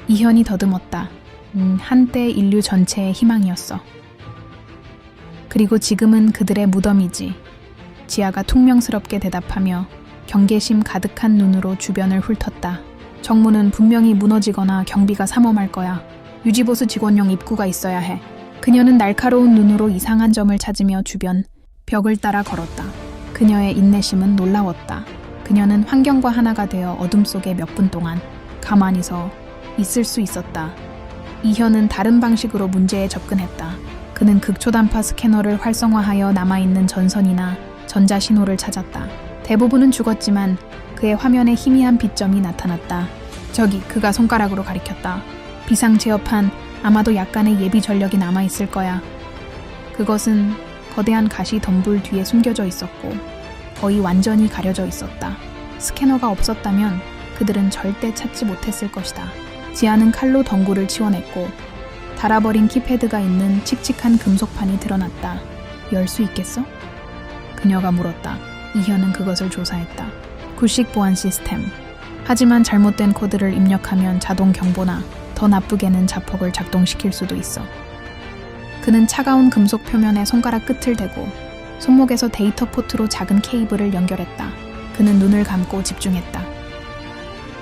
이현이 더듬었다. 한때 인류 전체의 희망이었어. 그리고 지금은 그들의 무덤이지. 지아가 퉁명스럽게 대답하며 경계심 가득한 눈으로 주변을 훑었다. 정문은 분명히 무너지거나 경비가 삼엄할 거야. 유지보수 직원용 입구가 있어야 해. 그녀는 날카로운 눈으로 이상한 점을 찾으며 주변 벽을 따라 걸었다. 그녀의 인내심은 놀라웠다. 그녀는 환경과 하나가 되어 어둠 속에 몇 분 동안 가만히 서 있을 수 있었다. 이현은 다른 방식으로 문제에 접근했다. 그는 극초단파 스캐너를 활성화하여 남아있는 전선이나 전자신호를 찾았다. 대부분은 죽었지만 그의 화면에 희미한 빛점이 나타났다. 저기, 그가 손가락으로 가리켰다. 비상제어판, 아마도 약간의 예비 전력이 남아있을 거야. 그것은 거대한 가시 덤불 뒤에 숨겨져 있었고 거의 완전히 가려져 있었다. 스캐너가 없었다면 그들은 절대 찾지 못했을 것이다. 지아는 칼로 덩굴을 치워냈고 닳아버린 키패드가 있는 칙칙한 금속판이 드러났다. 열 수 있겠어? 그녀가 물었다. 이현은 그것을 조사했다. 구식 보안 시스템. 하지만 잘못된 코드를 입력하면 자동 경보나 더 나쁘게는 자폭을 작동시킬 수도 있어. 그는 차가운 금속 표면에 손가락 끝을 대고 손목에서 데이터 포트로 작은 케이블을 연결했다. 그는 눈을 감고 집중했다.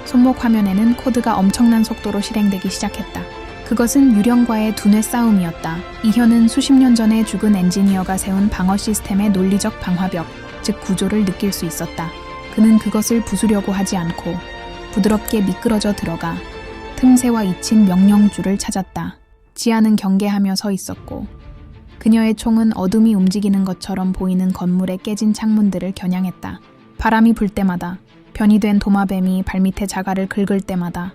손목 화면에는 코드가 엄청난 속도로 실행되기 시작했다. 그것은 유령과의 두뇌 싸움이었다. 이현은 수십 년 전에 죽은 엔지니어가 세운 방어 시스템의 논리적 방화벽, 즉 구조를 느낄 수 있었다. 그는 그것을 부수려고 하지 않고 부드럽게 미끄러져 들어가 틈새와 잊힌 명령줄을 찾았다. 지아는 경계하며 서 있었고 그녀의 총은 어둠이 움직이는 것처럼 보이는 건물의 깨진 창문들을 겨냥했다. 바람이 불 때마다, 변이 된 도마뱀이 발밑에 자갈을 긁을 때마다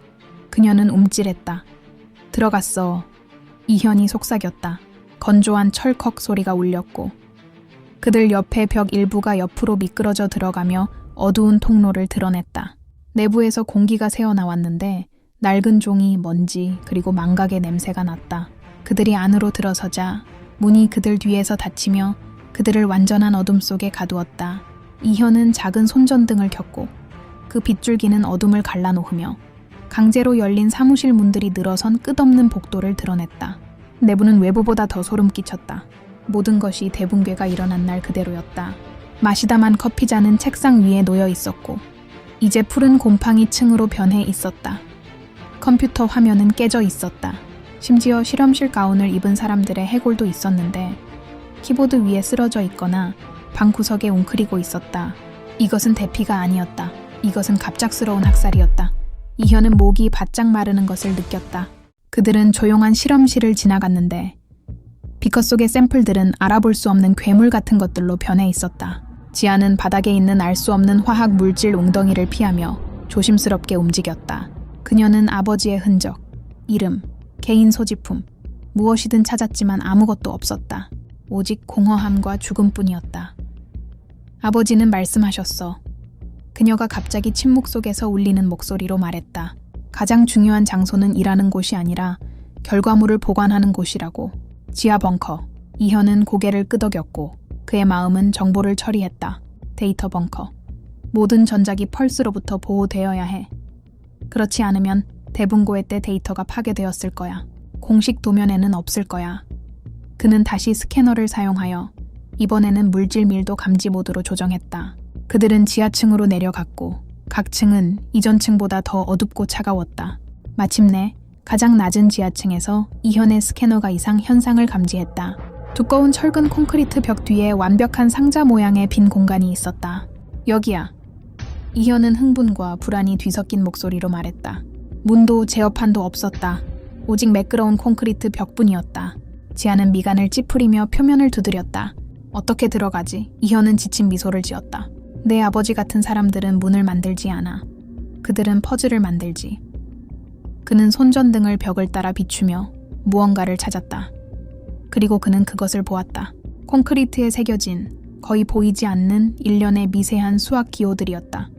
그녀는 움찔했다. 들어갔어. 이현이 속삭였다. 건조한 철컥 소리가 울렸고 그들 옆의 벽 일부가 옆으로 미끄러져 들어가며 어두운 통로를 드러냈다. 내부에서 공기가 새어나왔는데 낡은 종이, 먼지, 그리고 망각의 냄새가 났다. 그들이 안으로 들어서자 문이 그들 뒤에서 닫히며 그들을 완전한 어둠 속에 가두었다. 이현은 작은 손전등을 켰고 그 빗줄기는 어둠을 갈라놓으며 강제로 열린 사무실 문들이 늘어선 끝없는 복도를 드러냈다. 내부는 외부보다 더 소름 끼쳤다. 모든 것이 대붕괴가 일어난 날 그대로였다. 마시다만 커피잔은 책상 위에 놓여 있었고 이제 푸른 곰팡이 층으로 변해 있었다. 컴퓨터 화면은 깨져 있었다. 심지어 실험실 가운을 입은 사람들의 해골도 있었는데 키보드 위에 쓰러져 있거나 방구석에 웅크리고 있었다. 이것은 대피가 아니었다. 이것은 갑작스러운 학살이었다. 이현은 목이 바짝 마르는 것을 느꼈다. 그들은 조용한 실험실을 지나갔는데 비커 속의 샘플들은 알아볼 수 없는 괴물 같은 것들로 변해 있었다. 지아는 바닥에 있는 알 수 없는 화학 물질 웅덩이를 피하며 조심스럽게 움직였다. 그녀는 아버지의 흔적, 이름, 개인 소지품, 무엇이든 찾았지만 아무것도 없었다. 오직 공허함과 죽음뿐이었다. 아버지는 말씀하셨어. 그녀가 갑자기 침묵 속에서 울리는 목소리로 말했다. 가장 중요한 장소는 일하는 곳이 아니라 결과물을 보관하는 곳이라고. 지하 벙커. 이현은 고개를 끄덕였고 그의 마음은 정보를 처리했다. 데이터 벙커. 모든 전작이 펄스로부터 보호되어야 해. 그렇지 않으면 대붕괴 때 데이터가 파괴되었을 거야. 공식 도면에는 없을 거야. 그는 다시 스캐너를 사용하여 이번에는 물질 밀도 감지 모드로 조정했다. 그들은 지하층으로 내려갔고 각 층은 이전 층보다 더 어둡고 차가웠다. 마침내 가장 낮은 지하층에서 이현의 스캐너가 이상 현상을 감지했다. 두꺼운 철근 콘크리트 벽 뒤에 완벽한 상자 모양의 빈 공간이 있었다. 여기야. 이현은 흥분과 불안이 뒤섞인 목소리로 말했다. 문도 제어판도 없었다. 오직 매끄러운 콘크리트 벽뿐이었다. 지아는 미간을 찌푸리며 표면을 두드렸다. 어떻게 들어가지? 이현은 지친 미소를 지었다. 내 아버지 같은 사람들은 문을 만들지 않아. 그들은 퍼즐을 만들지. 그는 손전등을 벽을 따라 비추며 무언가를 찾았다. 그리고 그는 그것을 보았다. 콘크리트에 새겨진 거의 보이지 않는 일련의 미세한 수학 기호들이었다.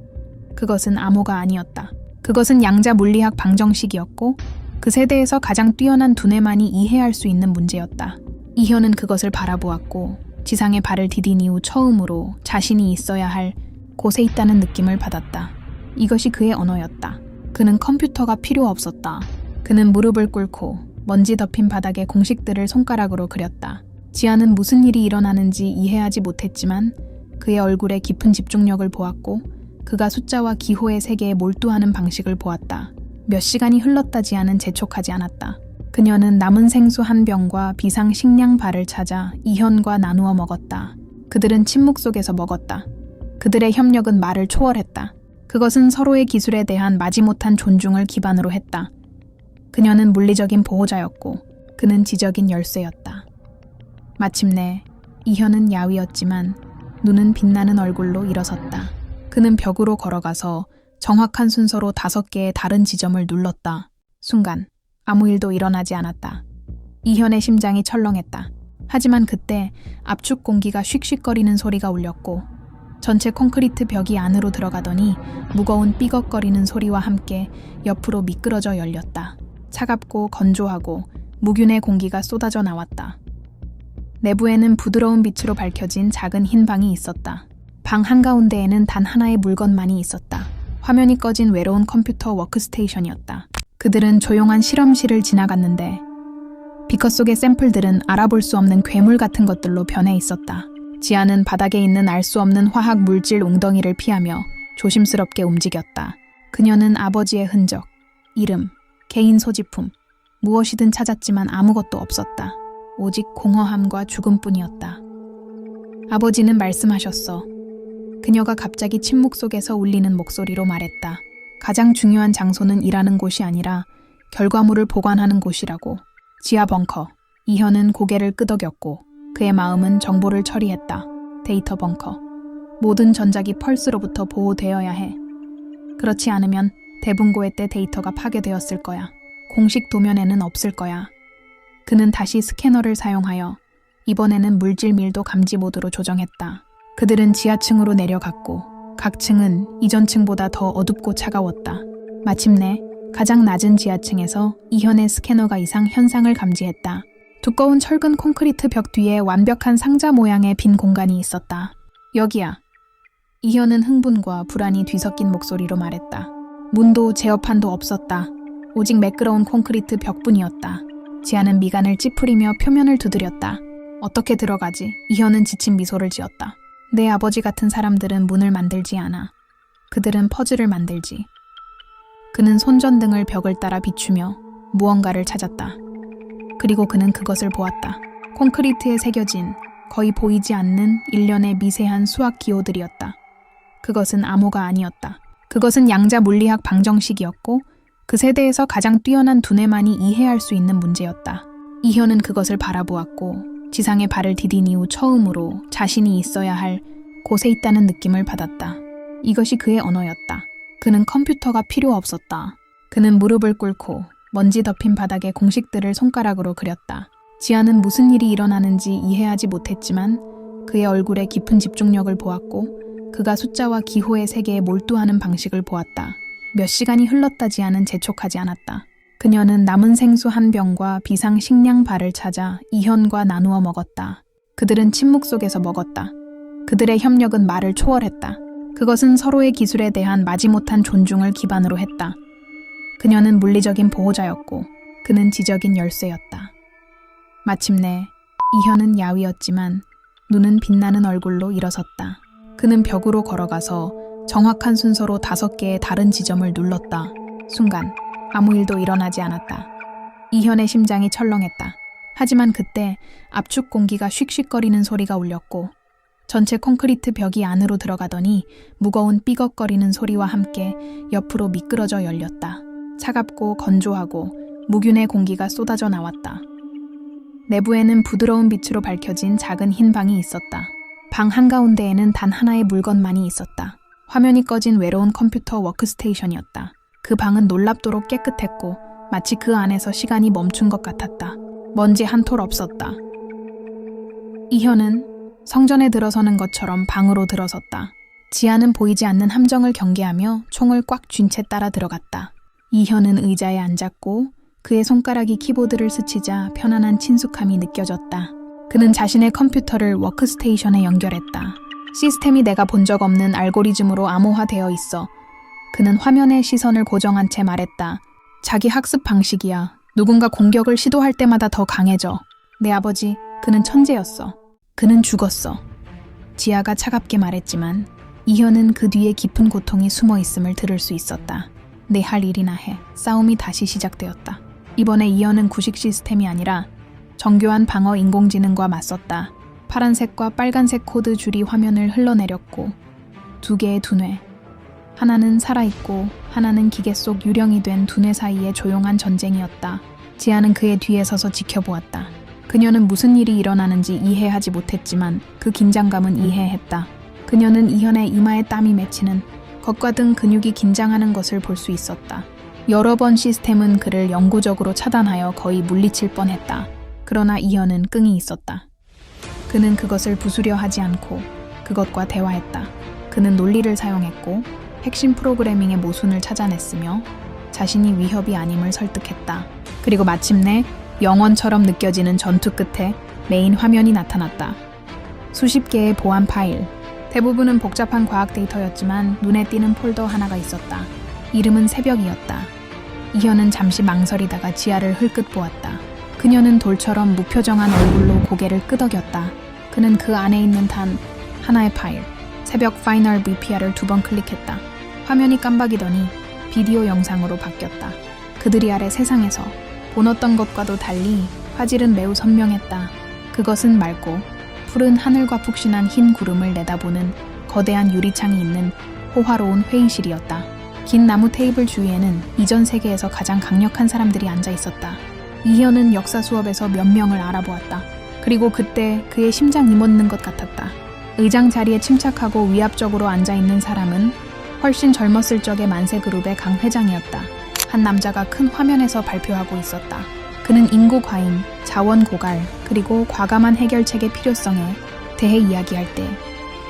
그것은 암호가 아니었다. 그것은 양자 물리학 방정식이었고 그 세대에서 가장 뛰어난 두뇌만이 이해할 수 있는 문제였다. 이현은 그것을 바라보았고 지상에 발을 디딘 이후 처음으로 자신이 있어야 할 곳에 있다는 느낌을 받았다. 이것이 그의 언어였다. 그는 컴퓨터가 필요 없었다. 그는 무릎을 꿇고 먼지 덮인 바닥에 공식들을 손가락으로 그렸다. 지아는 무슨 일이 일어나는지 이해하지 못했지만 그의 얼굴에 깊은 집중력을 보았고 그가 숫자와 기호의 세계에 몰두하는 방식을 보았다. 몇 시간이 흘렀다 지아는 재촉하지 않았다. 그녀는 남은 생수 한 병과 비상 식량 발을 찾아 이현과 나누어 먹었다. 그들은 침묵 속에서 먹었다. 그들의 협력은 말을 초월했다. 그것은 서로의 기술에 대한 마지못한 존중을 기반으로 했다. 그녀는 물리적인 보호자였고 그는 지적인 열쇠였다. 마침내 이현은 야위었지만 눈은 빛나는 얼굴로 일어섰다. 그는 벽으로 걸어가서 정확한 순서로 5개의 다른 지점을 눌렀다. 순간 아무 일도 일어나지 않았다. 이현의 심장이 철렁했다. 하지만 그때 압축 공기가 슉슉거리는 소리가 울렸고 전체 콘크리트 벽이 안으로 들어가더니 무거운 삐걱거리는 소리와 함께 옆으로 미끄러져 열렸다. 차갑고 건조하고 무균의 공기가 쏟아져 나왔다. 내부에는 부드러운 빛으로 밝혀진 작은 흰 방이 있었다. 방 한가운데에는 단 하나의 물건만이 있었다. 화면이 꺼진 외로운 컴퓨터 워크스테이션이었다. 그들은 조용한 실험실을 지나갔는데 비커 속의 샘플들은 알아볼 수 없는 괴물 같은 것들로 변해 있었다. 지아는 바닥에 있는 알 수 없는 화학 물질 웅덩이를 피하며 조심스럽게 움직였다. 그녀는 아버지의 흔적, 이름, 개인 소지품, 무엇이든 찾았지만 아무것도 없었다. 오직 공허함과 죽음뿐이었다. 아버지는 말씀하셨어. 그녀가 갑자기 침묵 속에서 울리는 목소리로 말했다. 가장 중요한 장소는 일하는 곳이 아니라 결과물을 보관하는 곳이라고. 지하 벙커. 이현은 고개를 끄덕였고 그의 마음은 정보를 처리했다. 데이터 벙커. 모든 전작이 펄스로부터 보호되어야 해. 그렇지 않으면 대분고의 때 데이터가 파괴되었을 거야. 공식 도면에는 없을 거야. 그는 다시 스캐너를 사용하여 이번에는 물질 밀도 감지 모드로 조정했다. 그들은 지하층으로 내려갔고 각 층은 이전 층보다 더 어둡고 차가웠다. 마침내 가장 낮은 지하층에서 이현의 스캐너가 이상 현상을 감지했다. 두꺼운 철근 콘크리트 벽 뒤에 완벽한 상자 모양의 빈 공간이 있었다. 여기야. 이현은 흥분과 불안이 뒤섞인 목소리로 말했다. 문도 제어판도 없었다. 오직 매끄러운 콘크리트 벽뿐이었다. 지아는 미간을 찌푸리며 표면을 두드렸다. 어떻게 들어가지? 이현은 지친 미소를 지었다. 내 아버지 같은 사람들은 문을 만들지 않아. 그들은 퍼즐을 만들지. 그는 손전등을 벽을 따라 비추며 무언가를 찾았다. 그리고 그는 그것을 보았다. 콘크리트에 새겨진 거의 보이지 않는 일련의 미세한 수학 기호들이었다. 그것은 암호가 아니었다. 그것은 양자 물리학 방정식이었고 그 세대에서 가장 뛰어난 두뇌만이 이해할 수 있는 문제였다. 이현은 그것을 바라보았고 지상에 발을 디딘 이후 처음으로 자신이 있어야 할 곳에 있다는 느낌을 받았다. 이것이 그의 언어였다. 그는 컴퓨터가 필요 없었다. 그는 무릎을 꿇고 먼지 덮인 바닥에 공식들을 손가락으로 그렸다. 지아는 무슨 일이 일어나는지 이해하지 못했지만 그의 얼굴에 깊은 집중력을 보았고 그가 숫자와 기호의 세계에 몰두하는 방식을 보았다. 몇 시간이 흘렀다 지아는 재촉하지 않았다. 그녀는 남은 생수 한 병과 비상 식량 발을 찾아 이현과 나누어 먹었다. 그들은 침묵 속에서 먹었다. 그들의 협력은 말을 초월했다. 그것은 서로의 기술에 대한 마지못한 존중을 기반으로 했다. 그녀는 물리적인 보호자였고 그는 지적인 열쇠였다. 마침내 이현은 야위었지만 눈은 빛나는 얼굴로 일어섰다. 그는 벽으로 걸어가서 정확한 순서로 5개의 다른 지점을 눌렀다. 순간 아무 일도 일어나지 않았다. 이현의 심장이 철렁했다. 하지만 그때 압축 공기가 슉슉거리는 소리가 울렸고 전체 콘크리트 벽이 안으로 들어가더니 무거운 삐걱거리는 소리와 함께 옆으로 미끄러져 열렸다. 차갑고 건조하고 무균의 공기가 쏟아져 나왔다. 내부에는 부드러운 빛으로 밝혀진 작은 흰 방이 있었다. 방 한가운데에는 단 하나의 물건만이 있었다. 화면이 꺼진 외로운 컴퓨터 워크스테이션이었다. 그 방은 놀랍도록 깨끗했고 마치 그 안에서 시간이 멈춘 것 같았다. 먼지 한 톨 없었다. 이현은 성전에 들어서는 것처럼 방으로 들어섰다. 지아는 보이지 않는 함정을 경계하며 총을 꽉 쥔 채 따라 들어갔다. 이현은 의자에 앉았고 그의 손가락이 키보드를 스치자 편안한 친숙함이 느껴졌다. 그는 자신의 컴퓨터를 워크스테이션에 연결했다. 시스템이 내가 본 적 없는 알고리즘으로 암호화되어 있어. 그는 화면에 시선을 고정한 채 말했다. 자기 학습 방식이야. 누군가 공격을 시도할 때마다 더 강해져. 내 아버지, 그는 천재였어. 그는 죽었어. 지아가 차갑게 말했지만 이현은 그 뒤에 깊은 고통이 숨어 있음을 들을 수 있었다. 내 할 일이나 해. 싸움이 다시 시작되었다. 이번에 이현은 구식 시스템이 아니라 정교한 방어 인공지능과 맞섰다. 파란색과 빨간색 코드 줄이 화면을 흘러내렸고 두 개의 두뇌. 하나는 살아있고 하나는 기계 속 유령이 된 두뇌 사이의 조용한 전쟁이었다. 지아는 그의 뒤에 서서 지켜보았다. 그녀는 무슨 일이 일어나는지 이해하지 못했지만 그 긴장감은 이해했다. 그녀는 이현의 이마에 땀이 맺히는 겉과 등 근육이 긴장하는 것을 볼 수 있었다. 여러 번 시스템은 그를 영구적으로 차단하여 거의 물리칠 뻔했다. 그러나 이현은 끈이 있었다. 그는 그것을 부수려 하지 않고 그것과 대화했다. 그는 논리를 사용했고 핵심 프로그래밍의 모순을 찾아냈으며 자신이 위협이 아님을 설득했다. 그리고 마침내 영원처럼 느껴지는 전투 끝에 메인 화면이 나타났다. 수십 개의 보안 파일, 대부분은 복잡한 과학 데이터였지만 눈에 띄는 폴더 하나가 있었다. 이름은 새벽이었다. 이현은 잠시 망설이다가 지아를 흘끗 보았다. 그녀는 돌처럼 무표정한 얼굴로 고개를 끄덕였다. 그는 그 안에 있는 단 하나의 파일, 새벽 파이널 VPR을 2번 클릭했다. 화면이 깜박이더니 비디오 영상으로 바뀌었다. 그들이 아래 세상에서 보았던 것과도 달리 화질은 매우 선명했다. 그것은 맑고 푸른 하늘과 푹신한 흰 구름을 내다보는 거대한 유리창이 있는 호화로운 회의실이었다. 긴 나무 테이블 주위에는 이전 세계에서 가장 강력한 사람들이 앉아 있었다. 이현은 역사 수업에서 몇 명을 알아보았다. 그리고 그때 그의 심장이 멎는 것 같았다. 의장 자리에 침착하고 위압적으로 앉아있는 사람은 훨씬 젊었을 적의 만세 그룹의 강 회장이었다. 한 남자가 큰 화면에서 발표하고 있었다. 그는 인구 과잉, 자원 고갈, 그리고 과감한 해결책의 필요성에 대해 이야기할 때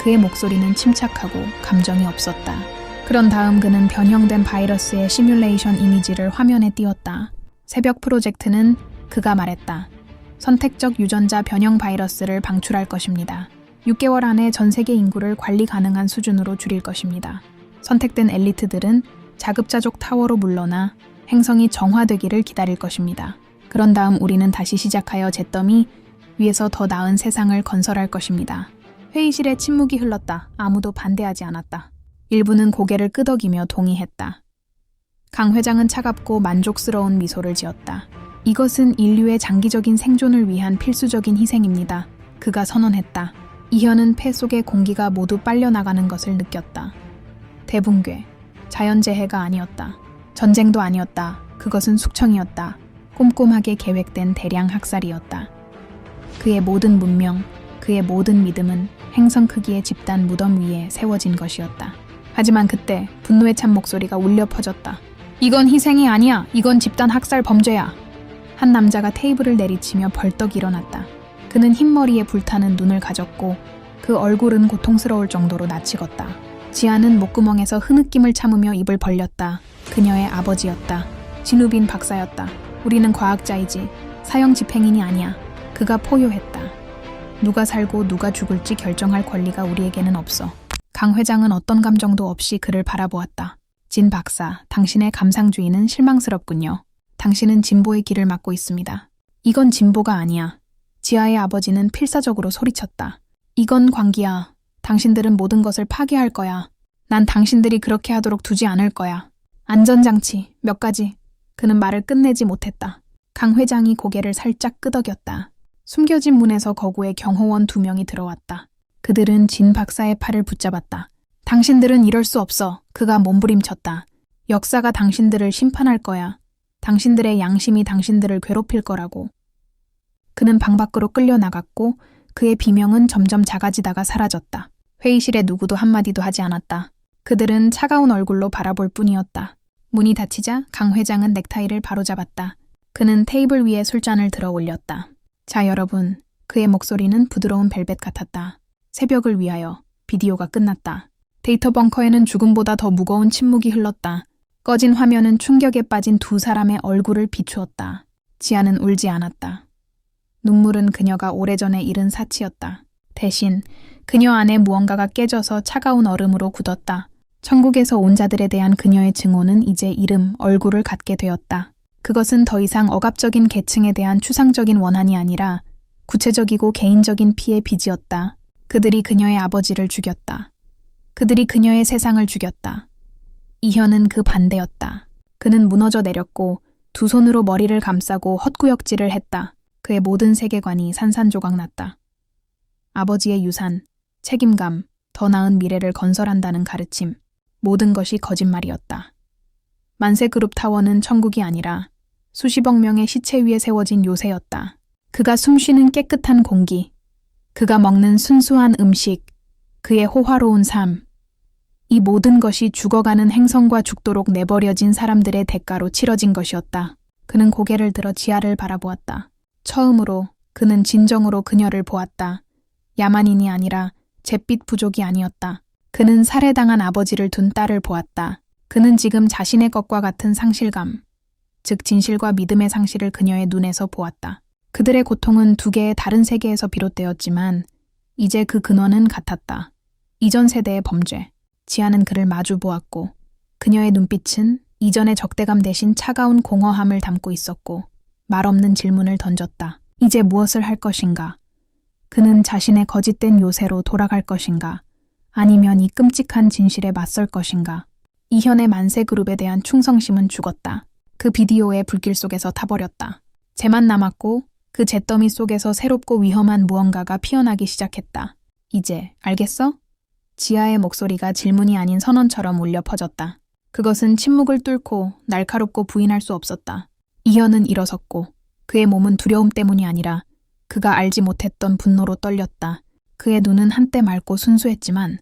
그의 목소리는 침착하고 감정이 없었다. 그런 다음 그는 변형된 바이러스의 시뮬레이션 이미지를 화면에 띄웠다. 새벽 프로젝트는 그가 말했다. 선택적 유전자 변형 바이러스를 방출할 것입니다. 6개월 안에 전 세계 인구를 관리 가능한 수준으로 줄일 것입니다. 선택된 엘리트들은 자급자족 타워로 물러나 행성이 정화되기를 기다릴 것입니다. 그런 다음 우리는 다시 시작하여 잿더미 위에서 더 나은 세상을 건설할 것입니다. 회의실에 침묵이 흘렀다. 아무도 반대하지 않았다. 일부는 고개를 끄덕이며 동의했다. 강 회장은 차갑고 만족스러운 미소를 지었다. 이것은 인류의 장기적인 생존을 위한 필수적인 희생입니다. 그가 선언했다. 이현은 폐 속의 공기가 모두 빨려나가는 것을 느꼈다. 대붕괴, 자연재해가 아니었다. 전쟁도 아니었다. 그것은 숙청이었다. 꼼꼼하게 계획된 대량 학살이었다. 그의 모든 문명, 그의 모든 믿음은 행성 크기의 집단 무덤 위에 세워진 것이었다. 하지만 그때 분노에 찬 목소리가 울려 퍼졌다. 이건 희생이 아니야. 이건 집단 학살 범죄야. 한 남자가 테이블을 내리치며 벌떡 일어났다. 그는 흰머리에 불타는 눈을 가졌고 그 얼굴은 고통스러울 정도로 낯익었다. 지아는 목구멍에서 흐느낌을 참으며 입을 벌렸다. 그녀의 아버지였다. 진우빈 박사였다. 우리는 과학자이지 사형 집행인이 아니야. 그가 포효했다. 누가 살고 누가 죽을지 결정할 권리가 우리에게는 없어. 강 회장은 어떤 감정도 없이 그를 바라보았다. 진 박사, 당신의 감상주의는 실망스럽군요. 당신은 진보의 길을 막고 있습니다. 이건 진보가 아니야. 지아의 아버지는 필사적으로 소리쳤다. 이건 광기야. 당신들은 모든 것을 파괴할 거야. 난 당신들이 그렇게 하도록 두지 않을 거야. 안전장치, 몇 가지. 그는 말을 끝내지 못했다. 강 회장이 고개를 살짝 끄덕였다. 숨겨진 문에서 거구의 경호원 2명이 들어왔다. 그들은 진 박사의 팔을 붙잡았다. 당신들은 이럴 수 없어. 그가 몸부림쳤다. 역사가 당신들을 심판할 거야. 당신들의 양심이 당신들을 괴롭힐 거라고. 그는 방 밖으로 끌려나갔고 그의 비명은 점점 작아지다가 사라졌다. 회의실에 누구도 한마디도 하지 않았다. 그들은 차가운 얼굴로 바라볼 뿐이었다. 문이 닫히자 강 회장은 넥타이를 바로잡았다. 그는 테이블 위에 술잔을 들어 올렸다. 자, 여러분. 그의 목소리는 부드러운 벨벳 같았다. 새벽을 위하여 비디오가 끝났다. 데이터 벙커에는 죽음보다 더 무거운 침묵이 흘렀다. 꺼진 화면은 충격에 빠진 2 사람의 얼굴을 비추었다. 지아는 울지 않았다. 눈물은 그녀가 오래전에 잃은 사치였다. 대신 그녀 안에 무언가가 깨져서 차가운 얼음으로 굳었다. 천국에서 온 자들에 대한 그녀의 증오는 이제 이름, 얼굴을 갖게 되었다. 그것은 더 이상 억압적인 계층에 대한 추상적인 원한이 아니라 구체적이고 개인적인 피의 빚이었다. 그들이 그녀의 아버지를 죽였다. 그들이 그녀의 세상을 죽였다. 이현은 그 반대였다. 그는 무너져 내렸고 두 손으로 머리를 감싸고 헛구역질을 했다. 그의 모든 세계관이 산산조각 났다. 아버지의 유산, 책임감, 더 나은 미래를 건설한다는 가르침, 모든 것이 거짓말이었다. 만세그룹 타워는 천국이 아니라 수십억 명의 시체 위에 세워진 요새였다. 그가 숨쉬는 깨끗한 공기, 그가 먹는 순수한 음식, 그의 호화로운 삶, 이 모든 것이 죽어가는 행성과 죽도록 내버려진 사람들의 대가로 치러진 것이었다. 그는 고개를 들어 지하를 바라보았다. 처음으로 그는 진정으로 그녀를 보았다. 야만인이 아니라 잿빛 부족이 아니었다. 그는 살해당한 아버지를 둔 딸을 보았다. 그는 지금 자신의 것과 같은 상실감, 즉 진실과 믿음의 상실을 그녀의 눈에서 보았다. 그들의 고통은 두 개의 다른 세계에서 비롯되었지만 이제 그 근원은 같았다. 이전 세대의 범죄. 지아는 그를 마주 보았고 그녀의 눈빛은 이전의 적대감 대신 차가운 공허함을 담고 있었고 말없는 질문을 던졌다. 이제 무엇을 할 것인가? 그는 자신의 거짓된 요새로 돌아갈 것인가? 아니면 이 끔찍한 진실에 맞설 것인가? 이현의 만세그룹에 대한 충성심은 죽었다. 그 비디오의 불길 속에서 타버렸다. 재만 남았고 그 잿더미 속에서 새롭고 위험한 무언가가 피어나기 시작했다. 이제 알겠어? 지아의 목소리가 질문이 아닌 선언처럼 울려 퍼졌다. 그것은 침묵을 뚫고 날카롭고 부인할 수 없었다. 이현은 일어섰고 그의 몸은 두려움 때문이 아니라 그가 알지 못했던 분노로 떨렸다. 그의 눈은 한때 맑고 순수했지만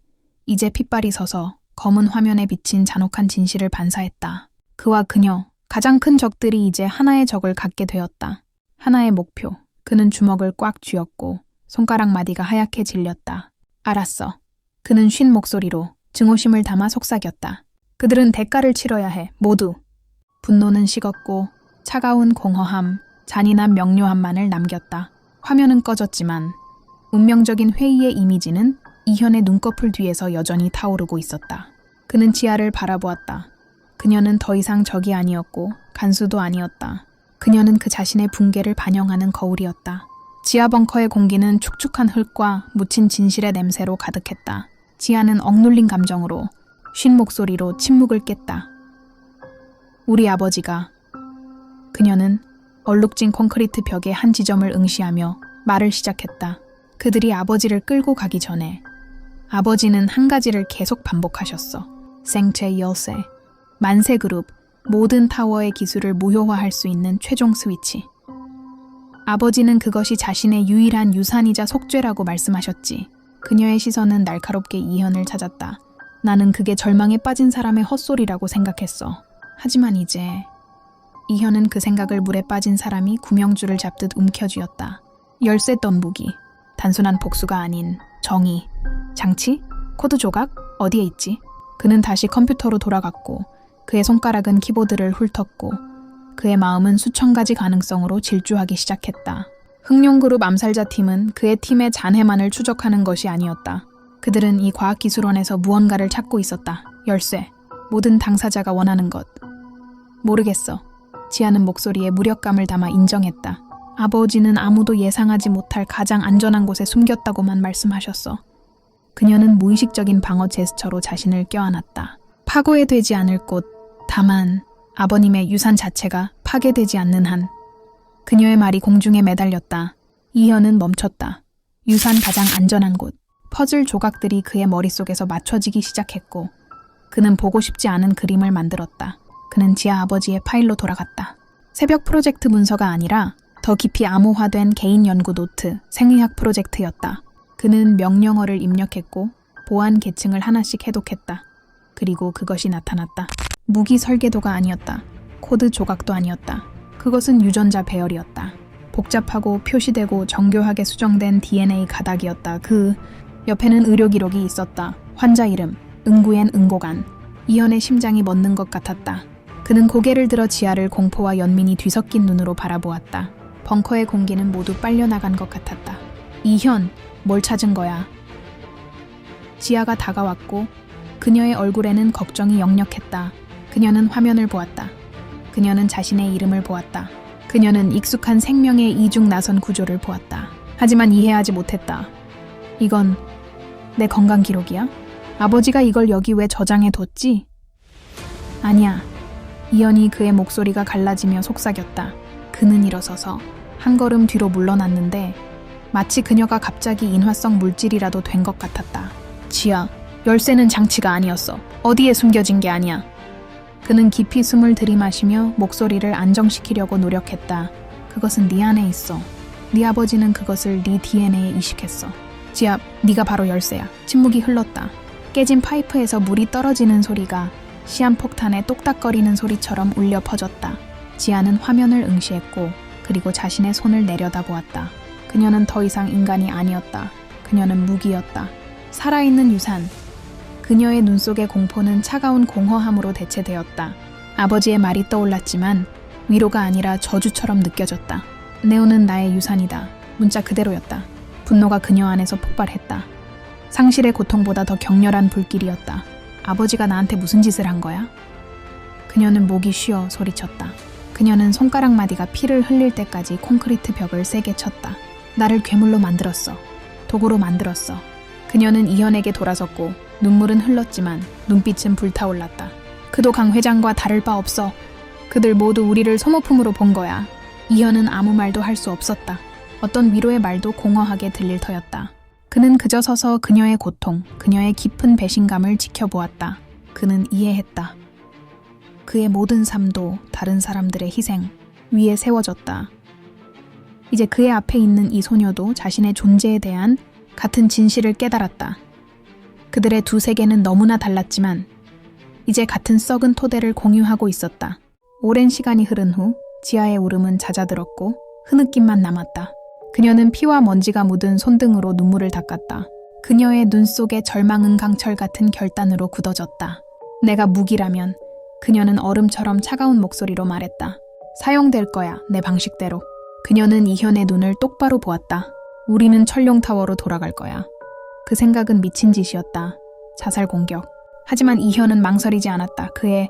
이제 핏발이 서서 검은 화면에 비친 잔혹한 진실을 반사했다. 그와 그녀, 가장 큰 적들이 이제 하나의 적을 갖게 되었다. 하나의 목표. 그는 주먹을 꽉 쥐었고 손가락 마디가 하얗게 질렸다. 알았어. 그는 쉰 목소리로 증오심을 담아 속삭였다. 그들은 대가를 치러야 해, 모두. 분노는 식었고 차가운 공허함, 잔인한 명료함만을 남겼다. 화면은 꺼졌지만 운명적인 회의의 이미지는 이현의 눈꺼풀 뒤에서 여전히 타오르고 있었다. 그는 지아를 바라보았다. 그녀는 더 이상 적이 아니었고 간수도 아니었다. 그녀는 그 자신의 붕괴를 반영하는 거울이었다. 지하 벙커의 공기는 축축한 흙과 묻힌 진실의 냄새로 가득했다. 지아는 억눌린 감정으로 쉰 목소리로 침묵을 깼다. 우리 아버지가. 그녀는 얼룩진 콘크리트 벽의 한 지점을 응시하며 말을 시작했다. 그들이 아버지를 끌고 가기 전에 아버지는 한 가지를 계속 반복하셨어. 생체 열쇠, 만세그룹, 모든 타워의 기술을 무효화할 수 있는 최종 스위치. 아버지는 그것이 자신의 유일한 유산이자 속죄라고 말씀하셨지. 그녀의 시선은 날카롭게 이현을 찾았다. 나는 그게 절망에 빠진 사람의 헛소리라고 생각했어. 하지만 이제 이현은 그 생각을 물에 빠진 사람이 구명줄을 잡듯 움켜쥐었다. 열쇠 떤 무기, 단순한 복수가 아닌 정의, 장치, 코드 조각, 어디에 있지? 그는 다시 컴퓨터로 돌아갔고 그의 손가락은 키보드를 훑었고 그의 마음은 수천 가지 가능성으로 질주하기 시작했다. 흑룡그룹 암살자 팀은 그의 팀의 잔해만을 추적하는 것이 아니었다. 그들은 이 과학기술원에서 무언가를 찾고 있었다. 열쇠, 모든 당사자가 원하는 것. 모르겠어. 지아는 목소리에 무력감을 담아 인정했다. 아버지는 아무도 예상하지 못할 가장 안전한 곳에 숨겼다고만 말씀하셨어. 그녀는 무의식적인 방어 제스처로 자신을 껴안았다. 파괴되지 않을 곳, 다만 아버님의 유산 자체가 파괴되지 않는 한. 그녀의 말이 공중에 매달렸다. 이현은 멈췄다. 유산 가장 안전한 곳. 퍼즐 조각들이 그의 머릿속에서 맞춰지기 시작했고 그는 보고 싶지 않은 그림을 만들었다. 그는 지아 아버지의 파일로 돌아갔다. 새벽 프로젝트 문서가 아니라 더 깊이 암호화된 개인 연구 노트, 생의학 프로젝트였다. 그는 명령어를 입력했고 보안 계층을 하나씩 해독했다. 그리고 그것이 나타났다. 무기 설계도가 아니었다. 코드 조각도 아니었다. 그것은 유전자 배열이었다. 복잡하고 표시되고 정교하게 수정된 DNA 가닥이었다. 그 옆에는 의료 기록이 있었다. 환자 이름, 응구엔 응고간. 이현의 심장이 멎는 것 같았다. 그는 고개를 들어 지아를 공포와 연민이 뒤섞인 눈으로 바라보았다. 벙커의 공기는 모두 빨려나간 것 같았다. 이현, 뭘 찾은 거야? 지아가 다가왔고 그녀의 얼굴에는 걱정이 역력했다. 그녀는 화면을 보았다. 그녀는 자신의 이름을 보았다. 그녀는 익숙한 생명의 이중 나선 구조를 보았다. 하지만 이해하지 못했다. 이건 내 건강 기록이야? 아버지가 이걸 여기 왜 저장해 뒀지? 아니야. 이현이 그의 목소리가 갈라지며 속삭였다. 그는 일어서서 한 걸음 뒤로 물러났는데 마치 그녀가 갑자기 인화성 물질이라도 된 것 같았다. 지아, 열쇠는 장치가 아니었어. 어디에 숨겨진 게 아니야. 그는 깊이 숨을 들이마시며 목소리를 안정시키려고 노력했다. 그것은 네 안에 있어. 네 아버지는 그것을 네 DNA에 이식했어. 지아, 네가 바로 열쇠야. 침묵이 흘렀다. 깨진 파이프에서 물이 떨어지는 소리가 시한폭탄의 똑딱거리는 소리처럼 울려 퍼졌다. 지아는 화면을 응시했고 그리고 자신의 손을 내려다보았다. 그녀는 더 이상 인간이 아니었다. 그녀는 무기였다. 살아있는 유산. 그녀의 눈 속의 공포는 차가운 공허함으로 대체되었다. 아버지의 말이 떠올랐지만 위로가 아니라 저주처럼 느껴졌다. 네오는 나의 유산이다. 문자 그대로였다. 분노가 그녀 안에서 폭발했다. 상실의 고통보다 더 격렬한 불길이었다. 아버지가 나한테 무슨 짓을 한 거야? 그녀는 목이 쉬어 소리쳤다. 그녀는 손가락 마디가 피를 흘릴 때까지 콘크리트 벽을 세게 쳤다. 나를 괴물로 만들었어. 도구로 만들었어. 그녀는 이현에게 돌아섰고 눈물은 흘렀지만 눈빛은 불타올랐다. 그도 강 회장과 다를 바 없어. 그들 모두 우리를 소모품으로 본 거야. 이현은 아무 말도 할 수 없었다. 어떤 위로의 말도 공허하게 들릴 터였다. 그는 그저 서서 그녀의 고통, 그녀의 깊은 배신감을 지켜보았다. 그는 이해했다. 그의 모든 삶도 다른 사람들의 희생 위에 세워졌다. 이제 그의 앞에 있는 이 소녀도 자신의 존재에 대한 같은 진실을 깨달았다. 그들의 두 세계는 너무나 달랐지만 이제 같은 썩은 토대를 공유하고 있었다. 오랜 시간이 흐른 후 지아의 울음은 잦아들었고 흐느낌만 남았다. 그녀는 피와 먼지가 묻은 손등으로 눈물을 닦았다. 그녀의 눈 속에 절망은 강철 같은 결단으로 굳어졌다. 내가 무기라면, 그녀는 얼음처럼 차가운 목소리로 말했다. 사용될 거야, 내 방식대로. 그녀는 이현의 눈을 똑바로 보았다. 우리는 철룡타워로 돌아갈 거야. 그 생각은 미친 짓이었다. 자살 공격. 하지만 이현은 망설이지 않았다. 그의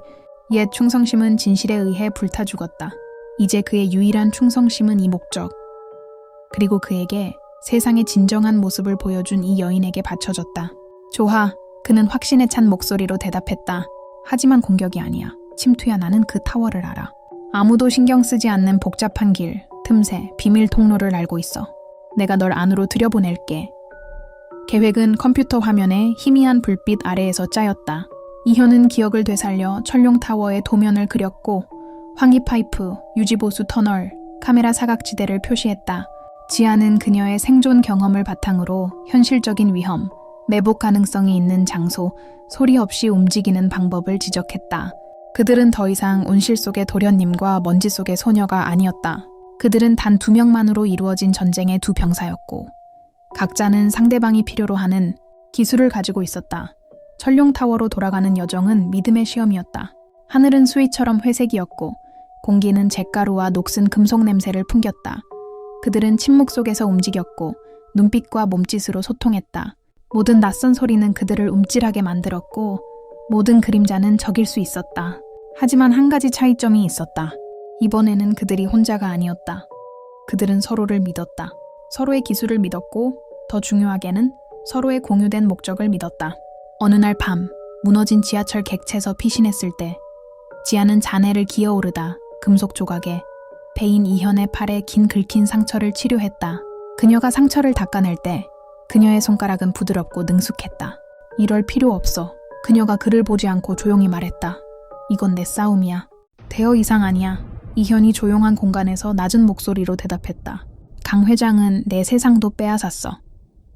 옛 충성심은 진실에 의해 불타 죽었다. 이제 그의 유일한 충성심은 이 목적. 그리고 그에게 세상의 진정한 모습을 보여준 이 여인에게 바쳐졌다. 좋아. 그는 확신에 찬 목소리로 대답했다. 하지만 공격이 아니야. 침투야. 나는 그 타워를 알아. 아무도 신경 쓰지 않는 복잡한 길, 틈새, 비밀 통로를 알고 있어. 내가 널 안으로 들여보낼게. 계획은 컴퓨터 화면에 희미한 불빛 아래에서 짜였다. 이현은 기억을 되살려 철룡타워의 도면을 그렸고 환기 파이프, 유지보수 터널, 카메라 사각지대를 표시했다. 지아는 그녀의 생존 경험을 바탕으로 현실적인 위험, 매복 가능성이 있는 장소, 소리 없이 움직이는 방법을 지적했다. 그들은 더 이상 온실 속의 도련님과 먼지 속의 소녀가 아니었다. 그들은 단 2명만으로 이루어진 전쟁의 두 병사였고 각자는 상대방이 필요로 하는 기술을 가지고 있었다. 철룡타워로 돌아가는 여정은 믿음의 시험이었다. 하늘은 수위처럼 회색이었고 공기는 잿가루와 녹슨 금속 냄새를 풍겼다. 그들은 침묵 속에서 움직였고 눈빛과 몸짓으로 소통했다. 모든 낯선 소리는 그들을 움찔하게 만들었고 모든 그림자는 적일 수 있었다. 하지만 한 가지 차이점이 있었다. 이번에는 그들이 혼자가 아니었다. 그들은 서로를 믿었다. 서로의 기술을 믿었고 더 중요하게는 서로의 공유된 목적을 믿었다. 어느 날 밤, 무너진 지하철 객체에서 피신했을 때 지아는 잔해를 기어오르다 금속 조각에 배인 이현의 팔에 긴 긁힌 상처를 치료했다. 그녀가 상처를 닦아낼 때 그녀의 손가락은 부드럽고 능숙했다. 이럴 필요 없어. 그녀가 그를 보지 않고 조용히 말했다. 이건 내 싸움이야. 더 이상 아니야. 이현이 조용한 공간에서 낮은 목소리로 대답했다. 강 회장은 내 세상도 빼앗았어.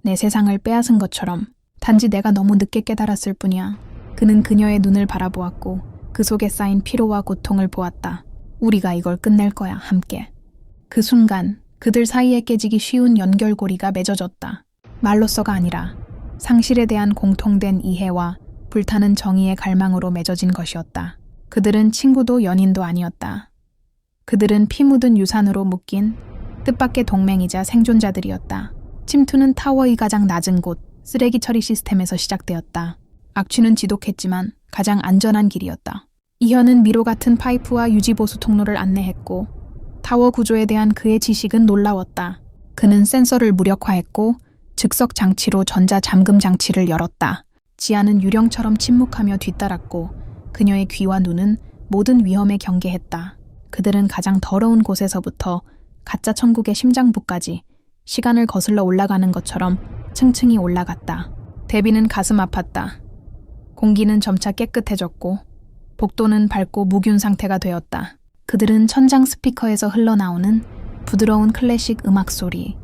내 세상을 빼앗은 것처럼 단지 내가 너무 늦게 깨달았을 뿐이야. 그는 그녀의 눈을 바라보았고 그 속에 쌓인 피로와 고통을 보았다. 우리가 이걸 끝낼 거야, 함께. 그 순간 그들 사이에 깨지기 쉬운 연결고리가 맺어졌다. 말로써가 아니라 상실에 대한 공통된 이해와 불타는 정의의 갈망으로 맺어진 것이었다. 그들은 친구도 연인도 아니었다. 그들은 피 묻은 유산으로 묶인 뜻밖의 동맹이자 생존자들이었다. 침투는 타워의 가장 낮은 곳, 쓰레기 처리 시스템에서 시작되었다. 악취는 지독했지만 가장 안전한 길이었다. 이현은 미로 같은 파이프와 유지보수 통로를 안내했고 타워 구조에 대한 그의 지식은 놀라웠다. 그는 센서를 무력화했고 즉석 장치로 전자 잠금 장치를 열었다. 지아는 유령처럼 침묵하며 뒤따랐고 그녀의 귀와 눈은 모든 위험에 경계했다. 그들은 가장 더러운 곳에서부터 가짜 천국의 심장부까지 시간을 거슬러 올라가는 것처럼 층층이 올라갔다. 데비는 가슴 아팠다. 공기는 점차 깨끗해졌고 복도는 밝고 무균 상태가 되었다. 그들은 천장 스피커에서 흘러나오는 부드러운 클래식 음악 소리,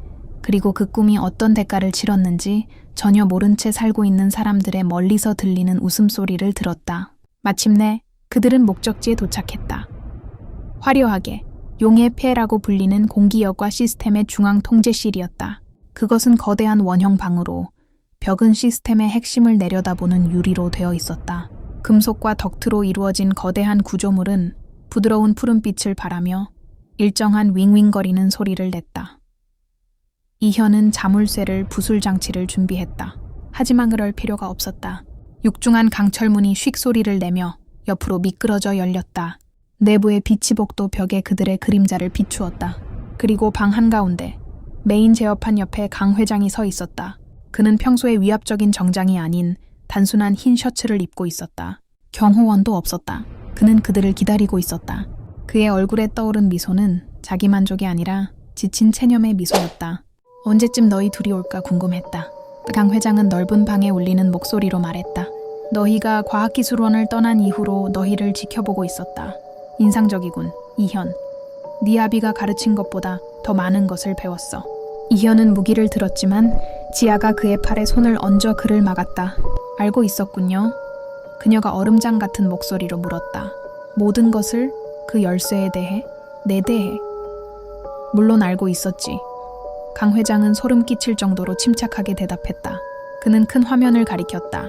그리고 그 꿈이 어떤 대가를 치렀는지 전혀 모른 채 살고 있는 사람들의 멀리서 들리는 웃음소리를 들었다. 마침내 그들은 목적지에 도착했다. 화려하게 용의 폐라고 불리는 공기여과 시스템의 중앙 통제실이었다. 그것은 거대한 원형 방으로 벽은 시스템의 핵심을 내려다보는 유리로 되어 있었다. 금속과 덕트로 이루어진 거대한 구조물은 부드러운 푸른빛을 발하며 일정한 윙윙거리는 소리를 냈다. 이현은 자물쇠를 부술 장치를 준비했다. 하지만 그럴 필요가 없었다. 육중한 강철문이 휙 소리를 내며 옆으로 미끄러져 열렸다. 내부의 빛이 복도 벽에 그들의 그림자를 비추었다. 그리고 방 한가운데 메인 제어판 옆에 강 회장이 서 있었다. 그는 평소의 위압적인 정장이 아닌 단순한 흰 셔츠를 입고 있었다. 경호원도 없었다. 그는 그들을 기다리고 있었다. 그의 얼굴에 떠오른 미소는 자기만족이 아니라 지친 체념의 미소였다. 언제쯤 너희 둘이 올까 궁금했다. 강 회장은 넓은 방에 울리는 목소리로 말했다. 너희가 과학기술원을 떠난 이후로 너희를 지켜보고 있었다. 인상적이군, 이현. 네 아비가 가르친 것보다 더 많은 것을 배웠어. 이현은 무기를 들었지만 지아가 그의 팔에 손을 얹어 그를 막았다. 알고 있었군요. 그녀가 얼음장 같은 목소리로 물었다. 모든 것을? 그 열쇠에 대해? 내 대해? 물론 알고 있었지. 강 회장은 소름 끼칠 정도로 침착하게 대답했다. 그는 큰 화면을 가리켰다.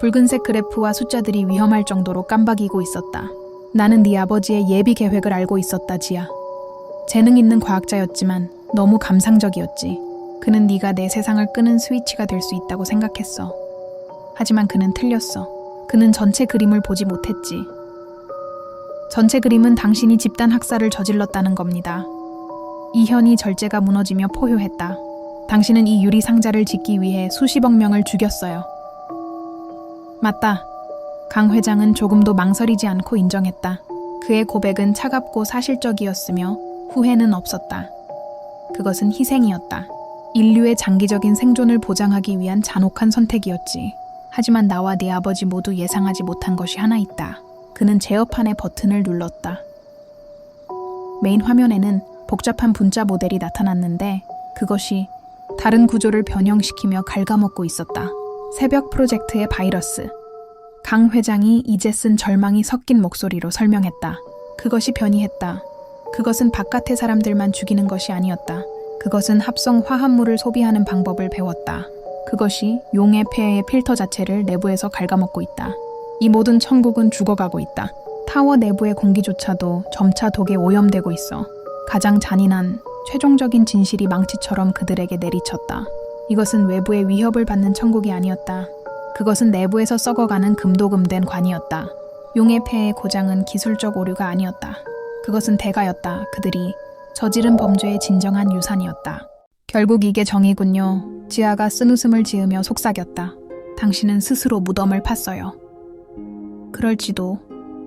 붉은색 그래프와 숫자들이 위험할 정도로 깜박이고 있었다. 나는 네 아버지의 예비 계획을 알고 있었다, 지아. 재능 있는 과학자였지만 너무 감상적이었지. 그는 네가 내 세상을 끄는 스위치가 될 수 있다고 생각했어. 하지만 그는 틀렸어. 그는 전체 그림을 보지 못했지. 전체 그림은 당신이 집단 학살을 저질렀다는 겁니다. 이현이 절제가 무너지며 포효했다. 당신은 이 유리 상자를 짓기 위해 수십억 명을 죽였어요. 맞다. 강 회장은 조금도 망설이지 않고 인정했다. 그의 고백은 차갑고 사실적이었으며 후회는 없었다. 그것은 희생이었다. 인류의 장기적인 생존을 보장하기 위한 잔혹한 선택이었지. 하지만 나와 네 아버지 모두 예상하지 못한 것이 하나 있다. 그는 제어판의 버튼을 눌렀다. 메인 화면에는 복잡한 분자 모델이 나타났는데 그것이 다른 구조를 변형시키며 갉아먹고 있었다. 새벽 프로젝트의 바이러스. 강 회장이 이제 쓴 절망이 섞인 목소리로 설명했다. 그것이 변이했다. 그것은 바깥의 사람들만 죽이는 것이 아니었다. 그것은 합성 화합물을 소비하는 방법을 배웠다. 그것이 용의 폐의 필터 자체를 내부에서 갉아먹고 있다. 이 모든 천국은 죽어가고 있다. 타워 내부의 공기조차도 점차 독에 오염되고 있어. 가장 잔인한 최종적인 진실이 망치처럼 그들에게 내리쳤다. 이것은 외부의 위협을 받는 천국이 아니었다. 그것은 내부에서 썩어가는 금도금된 관이었다. 용의 폐의 고장은 기술적 오류가 아니었다. 그것은 대가였다. 그들이 저지른 범죄의 진정한 유산이었다. 결국 이게 정의군요. 지아가 쓴웃음을 지으며 속삭였다. 당신은 스스로 무덤을 팠어요. 그럴지도.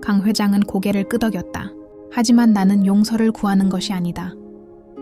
강 회장은 고개를 끄덕였다. 하지만 나는 용서를 구하는 것이 아니다.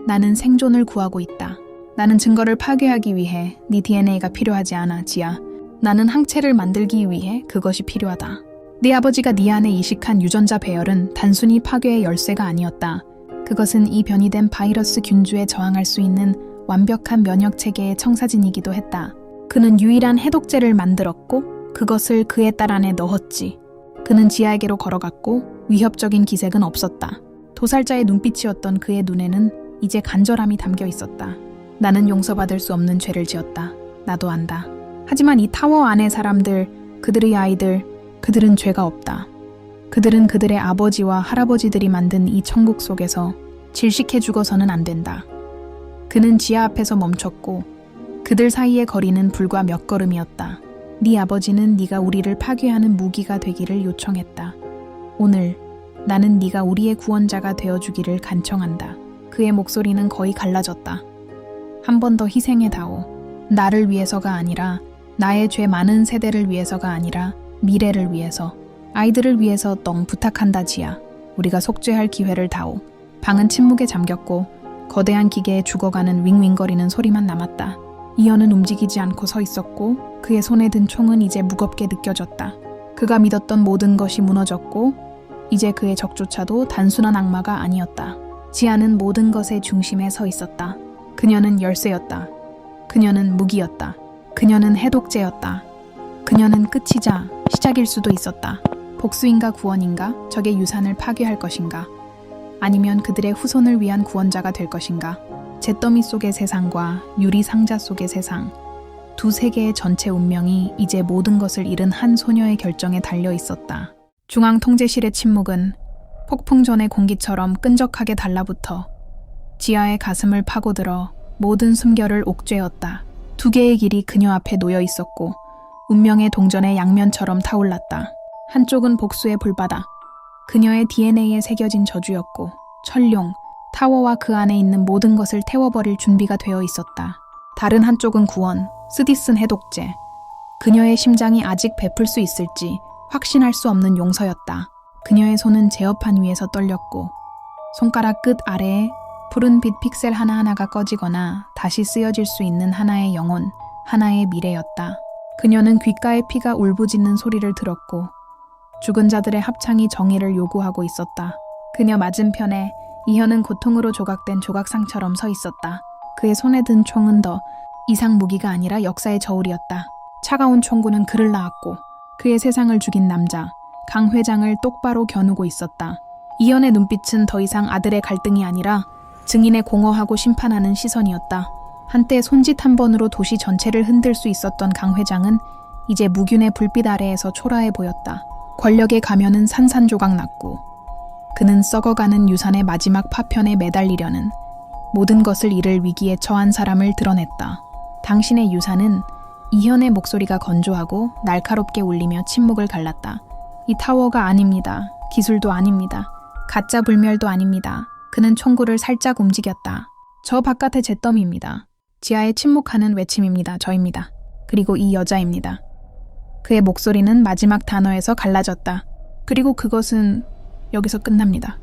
나는 생존을 구하고 있다. 나는 증거를 파괴하기 위해 네 DNA가 필요하지 않아, 지아. 나는 항체를 만들기 위해 그것이 필요하다. 네 아버지가 네 안에 이식한 유전자 배열은 단순히 파괴의 열쇠가 아니었다. 그것은 이 변이된 바이러스 균주에 저항할 수 있는 완벽한 면역 체계의 청사진이기도 했다. 그는 유일한 해독제를 만들었고 그것을 그의 딸 안에 넣었지. 그는 지아에게로 걸어갔고 위협적인 기색은 없었다. 도살자의 눈빛이었던 그의 눈에는 이제 간절함이 담겨 있었다. 나는 용서받을 수 없는 죄를 지었다. 나도 안다. 하지만 이 타워 안의 사람들, 그들의 아이들, 그들은 죄가 없다. 그들은 그들의 아버지와 할아버지들이 만든 이 천국 속에서 질식해 죽어서는 안 된다. 그는 지하 앞에서 멈췄고 그들 사이의 거리는 불과 몇 걸음이었다. 네 아버지는 네가 우리를 파괴하는 무기가 되기를 요청했다. 오늘 나는 네가 우리의 구원자가 되어주기를 간청한다. 그의 목소리는 거의 갈라졌다. 한 번 더 희생해다오. 나를 위해서가 아니라 나의 죄 많은 세대를 위해서가 아니라 미래를 위해서, 아이들을 위해서 똥 부탁한다 지야. 우리가 속죄할 기회를 다오. 방은 침묵에 잠겼고 거대한 기계에 죽어가는 윙윙거리는 소리만 남았다. 이현은 움직이지 않고 서 있었고 그의 손에 든 총은 이제 무겁게 느껴졌다. 그가 믿었던 모든 것이 무너졌고 이제 그의 적조차도 단순한 악마가 아니었다. 지아는 모든 것의 중심에 서 있었다. 그녀는 열쇠였다. 그녀는 무기였다. 그녀는 해독제였다. 그녀는 끝이자 시작일 수도 있었다. 복수인가 구원인가? 적의 유산을 파괴할 것인가? 아니면 그들의 후손을 위한 구원자가 될 것인가? 잿더미 속의 세상과 유리 상자 속의 세상, 두 세계의 전체 운명이 이제 모든 것을 잃은 한 소녀의 결정에 달려 있었다. 중앙 통제실의 침묵은 폭풍 전의 공기처럼 끈적하게 달라붙어 지아의 가슴을 파고들어 모든 숨결을 옥죄었다. 두 개의 길이 그녀 앞에 놓여 있었고 운명의 동전의 양면처럼 타올랐다. 한쪽은 복수의 불바다, 그녀의 DNA에 새겨진 저주였고 천룡, 타워와 그 안에 있는 모든 것을 태워버릴 준비가 되어 있었다. 다른 한쪽은 구원, 스디슨 해독제, 그녀의 심장이 아직 베풀 수 있을지 확신할 수 없는 용서였다. 그녀의 손은 제어판 위에서 떨렸고 손가락 끝 아래에 푸른 빛 픽셀 하나하나가 꺼지거나 다시 쓰여질 수 있는 하나의 영혼, 하나의 미래였다. 그녀는 귓가에 피가 울부짖는 소리를 들었고 죽은 자들의 합창이 정의를 요구하고 있었다. 그녀 맞은편에 이현은 고통으로 조각된 조각상처럼 서 있었다. 그의 손에 든 총은 더 이상 무기가 아니라 역사의 저울이었다. 차가운 총구는 그를 낳았고 그의 세상을 죽인 남자, 강 회장을 똑바로 겨누고 있었다. 이현의 눈빛은 더 이상 아들의 갈등이 아니라 증인의 공허하고 심판하는 시선이었다. 한때 손짓 한 번으로 도시 전체를 흔들 수 있었던 강 회장은 이제 무균의 불빛 아래에서 초라해 보였다. 권력의 가면은 산산조각 났고 그는 썩어가는 유산의 마지막 파편에 매달리려는 모든 것을 잃을 위기에 처한 사람을 드러냈다. 당신의 유산은 이현의 목소리가 건조하고 날카롭게 울리며 침묵을 갈랐다. 이 타워가 아닙니다. 기술도 아닙니다. 가짜 불멸도 아닙니다. 그는 총구를 살짝 움직였다. 저 바깥의 잿더미입니다. 지하에 침묵하는 외침입니다. 저입니다. 그리고 이 여자입니다. 그의 목소리는 마지막 단어에서 갈라졌다. 그리고 그것은 여기서 끝납니다.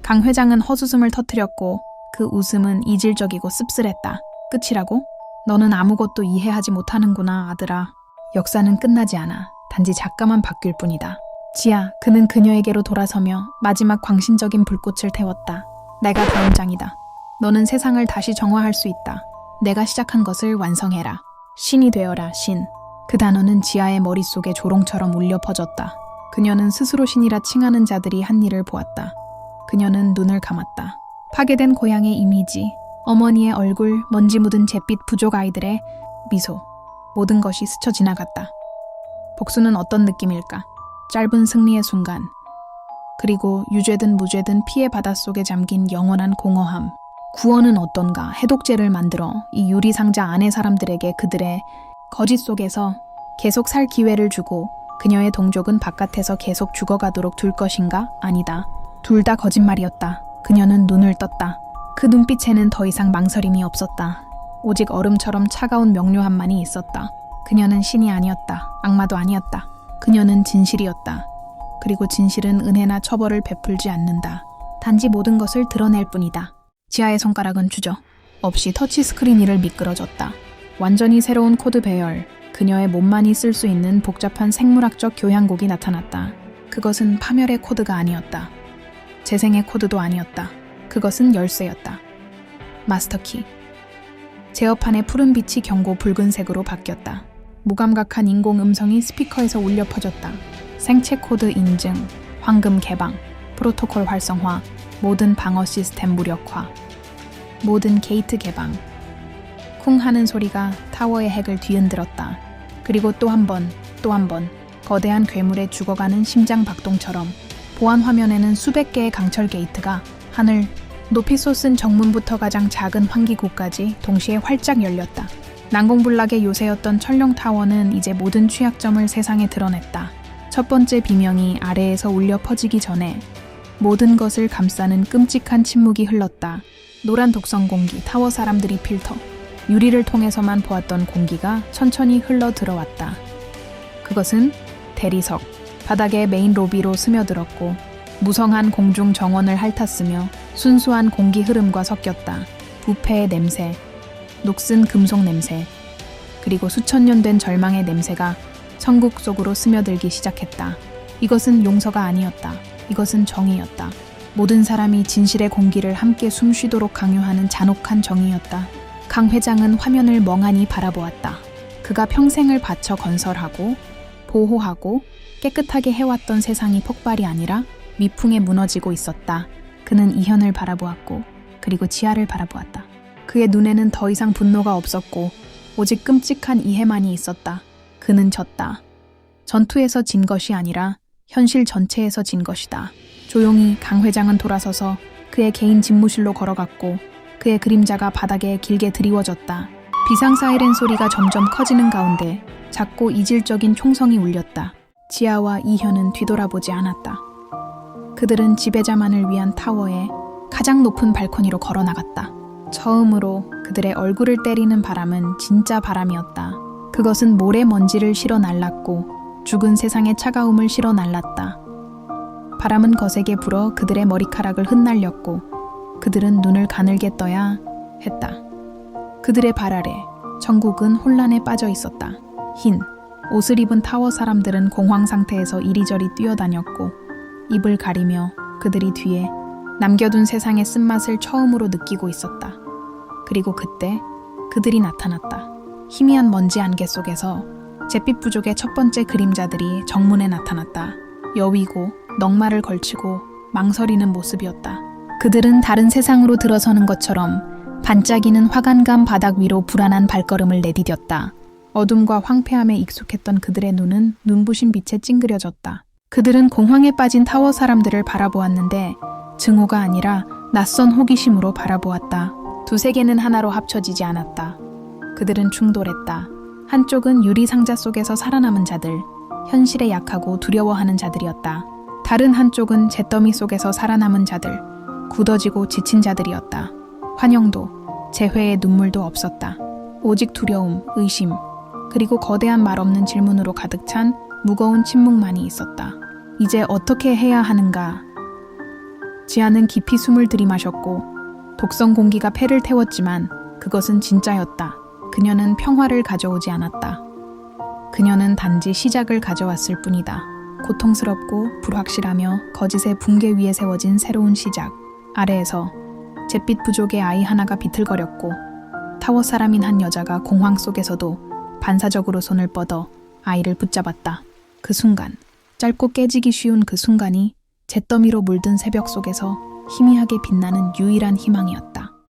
강 회장은 헛웃음을 터뜨렸고 그 웃음은 이질적이고 씁쓸했다. 끝이라고? 너는 아무것도 이해하지 못하는구나, 아들아. 역사는 끝나지 않아. 단지 작가만 바뀔 뿐이다. 지아, 그는 그녀에게로 돌아서며 마지막 광신적인 불꽃을 태웠다. 내가 다음 장이다. 너는 세상을 다시 정화할 수 있다. 내가 시작한 것을 완성해라. 신이 되어라, 신. 그 단어는 지아의 머릿속에 조롱처럼 울려 퍼졌다. 그녀는 스스로 신이라 칭하는 자들이 한 일을 보았다. 그녀는 눈을 감았다. 파괴된 고향의 이미지, 어머니의 얼굴, 먼지 묻은 잿빛 부족 아이들의 미소, 모든 것이 스쳐 지나갔다. 복수는 어떤 느낌일까? 짧은 승리의 순간, 그리고 유죄든 무죄든 피해 바닷속에 잠긴 영원한 공허함. 구원은 어떤가? 해독제를 만들어 이 유리상자 안의 사람들에게 그들의 거짓 속에서 계속 살 기회를 주고 그녀의 동족은 바깥에서 계속 죽어가도록 둘 것인가? 아니다. 둘 다 거짓말이었다. 그녀는 눈을 떴다. 그 눈빛에는 더 이상 망설임이 없었다. 오직 얼음처럼 차가운 명료함만이 있었다. 그녀는 신이 아니었다. 악마도 아니었다. 그녀는 진실이었다. 그리고 진실은 은혜나 처벌을 베풀지 않는다. 단지 모든 것을 드러낼 뿐이다. 지아의 손가락은 주저 없이 터치스크린 위를 미끄러졌다. 완전히 새로운 코드 배열, 그녀의 몸만이 쓸 수 있는 복잡한 생물학적 교향곡이 나타났다. 그것은 파멸의 코드가 아니었다. 재생의 코드도 아니었다. 그것은 열쇠였다. 마스터키. 제어판의 푸른 빛이 경고 붉은색으로 바뀌었다. 무감각한 인공 음성이 스피커에서 울려 퍼졌다. 생체 코드 인증, 황금 개방, 프로토콜 활성화, 모든 방어 시스템 무력화, 모든 게이트 개방. 쿵 하는 소리가 타워의 핵을 뒤흔들었다. 그리고 또 한 번, 또 한 번, 거대한 괴물의 죽어가는 심장 박동처럼 보안 화면에는 수백 개의 강철 게이트가 하늘, 높이 솟은 정문부터 가장 작은 환기구까지 동시에 활짝 열렸다. 난공불락의 요새였던 철룡 타워는 이제 모든 취약점을 세상에 드러냈다. 첫 번째 비명이 아래에서 울려 퍼지기 전에 모든 것을 감싸는 끔찍한 침묵이 흘렀다. 노란 독성 공기, 타워 사람들이 필터. 유리를 통해서만 보았던 공기가 천천히 흘러 들어왔다. 그것은 대리석, 바닥의 메인 로비로 스며들었고 무성한 공중 정원을 핥았으며 순수한 공기 흐름과 섞였다. 부패의 냄새, 녹슨 금속 냄새, 그리고 수천 년 된 절망의 냄새가 천국 속으로 스며들기 시작했다. 이것은 용서가 아니었다. 이것은 정의였다. 모든 사람이 진실의 공기를 함께 숨쉬도록 강요하는 잔혹한 정의였다. 강 회장은 화면을 멍하니 바라보았다. 그가 평생을 바쳐 건설하고 보호하고 깨끗하게 해왔던 세상이 폭발이 아니라 미풍에 무너지고 있었다. 그는 이현을 바라보았고 그리고 지하를 바라보았다. 그의 눈에는 더 이상 분노가 없었고 오직 끔찍한 이해만이 있었다. 그는 졌다. 전투에서 진 것이 아니라 현실 전체에서 진 것이다. 조용히 강 회장은 돌아서서 그의 개인 집무실로 걸어갔고 그의 그림자가 바닥에 길게 드리워졌다. 비상 사이렌 소리가 점점 커지는 가운데 작고 이질적인 총성이 울렸다. 지아와 이현은 뒤돌아보지 않았다. 그들은 지배자만을 위한 타워의 가장 높은 발코니로 걸어나갔다. 처음으로 그들의 얼굴을 때리는 바람은 진짜 바람이었다. 그것은 모래먼지를 실어 날랐고 죽은 세상의 차가움을 실어 날랐다. 바람은 거세게 불어 그들의 머리카락을 흩날렸고 그들은 눈을 가늘게 떠야 했다. 그들의 발 아래 천국은 혼란에 빠져 있었다. 흰 옷을 입은 타워 사람들은 공황 상태에서 이리저리 뛰어다녔고 입을 가리며 그들이 뒤에 남겨둔 세상의 쓴맛을 처음으로 느끼고 있었다. 그리고 그때 그들이 나타났다. 희미한 먼지 안개 속에서 잿빛 부족의 첫 번째 그림자들이 정문에 나타났다. 여위고 넉마를 걸치고 망설이는 모습이었다. 그들은 다른 세상으로 들어서는 것처럼 반짝이는 화관감 바닥 위로 불안한 발걸음을 내디뎠다. 어둠과 황폐함에 익숙했던 그들의 눈은 눈부신 빛에 찡그려졌다. 그들은 공황에 빠진 타워 사람들을 바라보았는데 증오가 아니라 낯선 호기심으로 바라보았다. 두 세계는 하나로 합쳐지지 않았다. 그들은 충돌했다. 한쪽은 유리 상자 속에서 살아남은 자들, 현실에 약하고 두려워하는 자들이었다. 다른 한쪽은 잿더미 속에서 살아남은 자들, 굳어지고 지친 자들이었다. 환영도, 재회의 눈물도 없었다. 오직 두려움, 의심, 그리고 거대한 말 없는 질문으로 가득 찬 무거운 침묵만이 있었다. 이제 어떻게 해야 하는가? 지아는 깊이 숨을 들이마셨고 독성 공기가 폐를 태웠지만 그것은 진짜였다. 그녀는 평화를 가져오지 않았다. 그녀는 단지 시작을 가져왔을 뿐이다. 고통스럽고 불확실하며 거짓의 붕괴 위에 세워진 새로운 시작. 아래에서 잿빛 부족의 아이 하나가 비틀거렸고 타워 사람인 한 여자가 공황 속에서도 반사적으로 손을 뻗어 아이를 붙잡았다. 그 순간, 짧고 깨지기 쉬운 그 순간이 잿더미로 물든 새벽 속에서 희미하게 빛나는 유일한 희망이었다.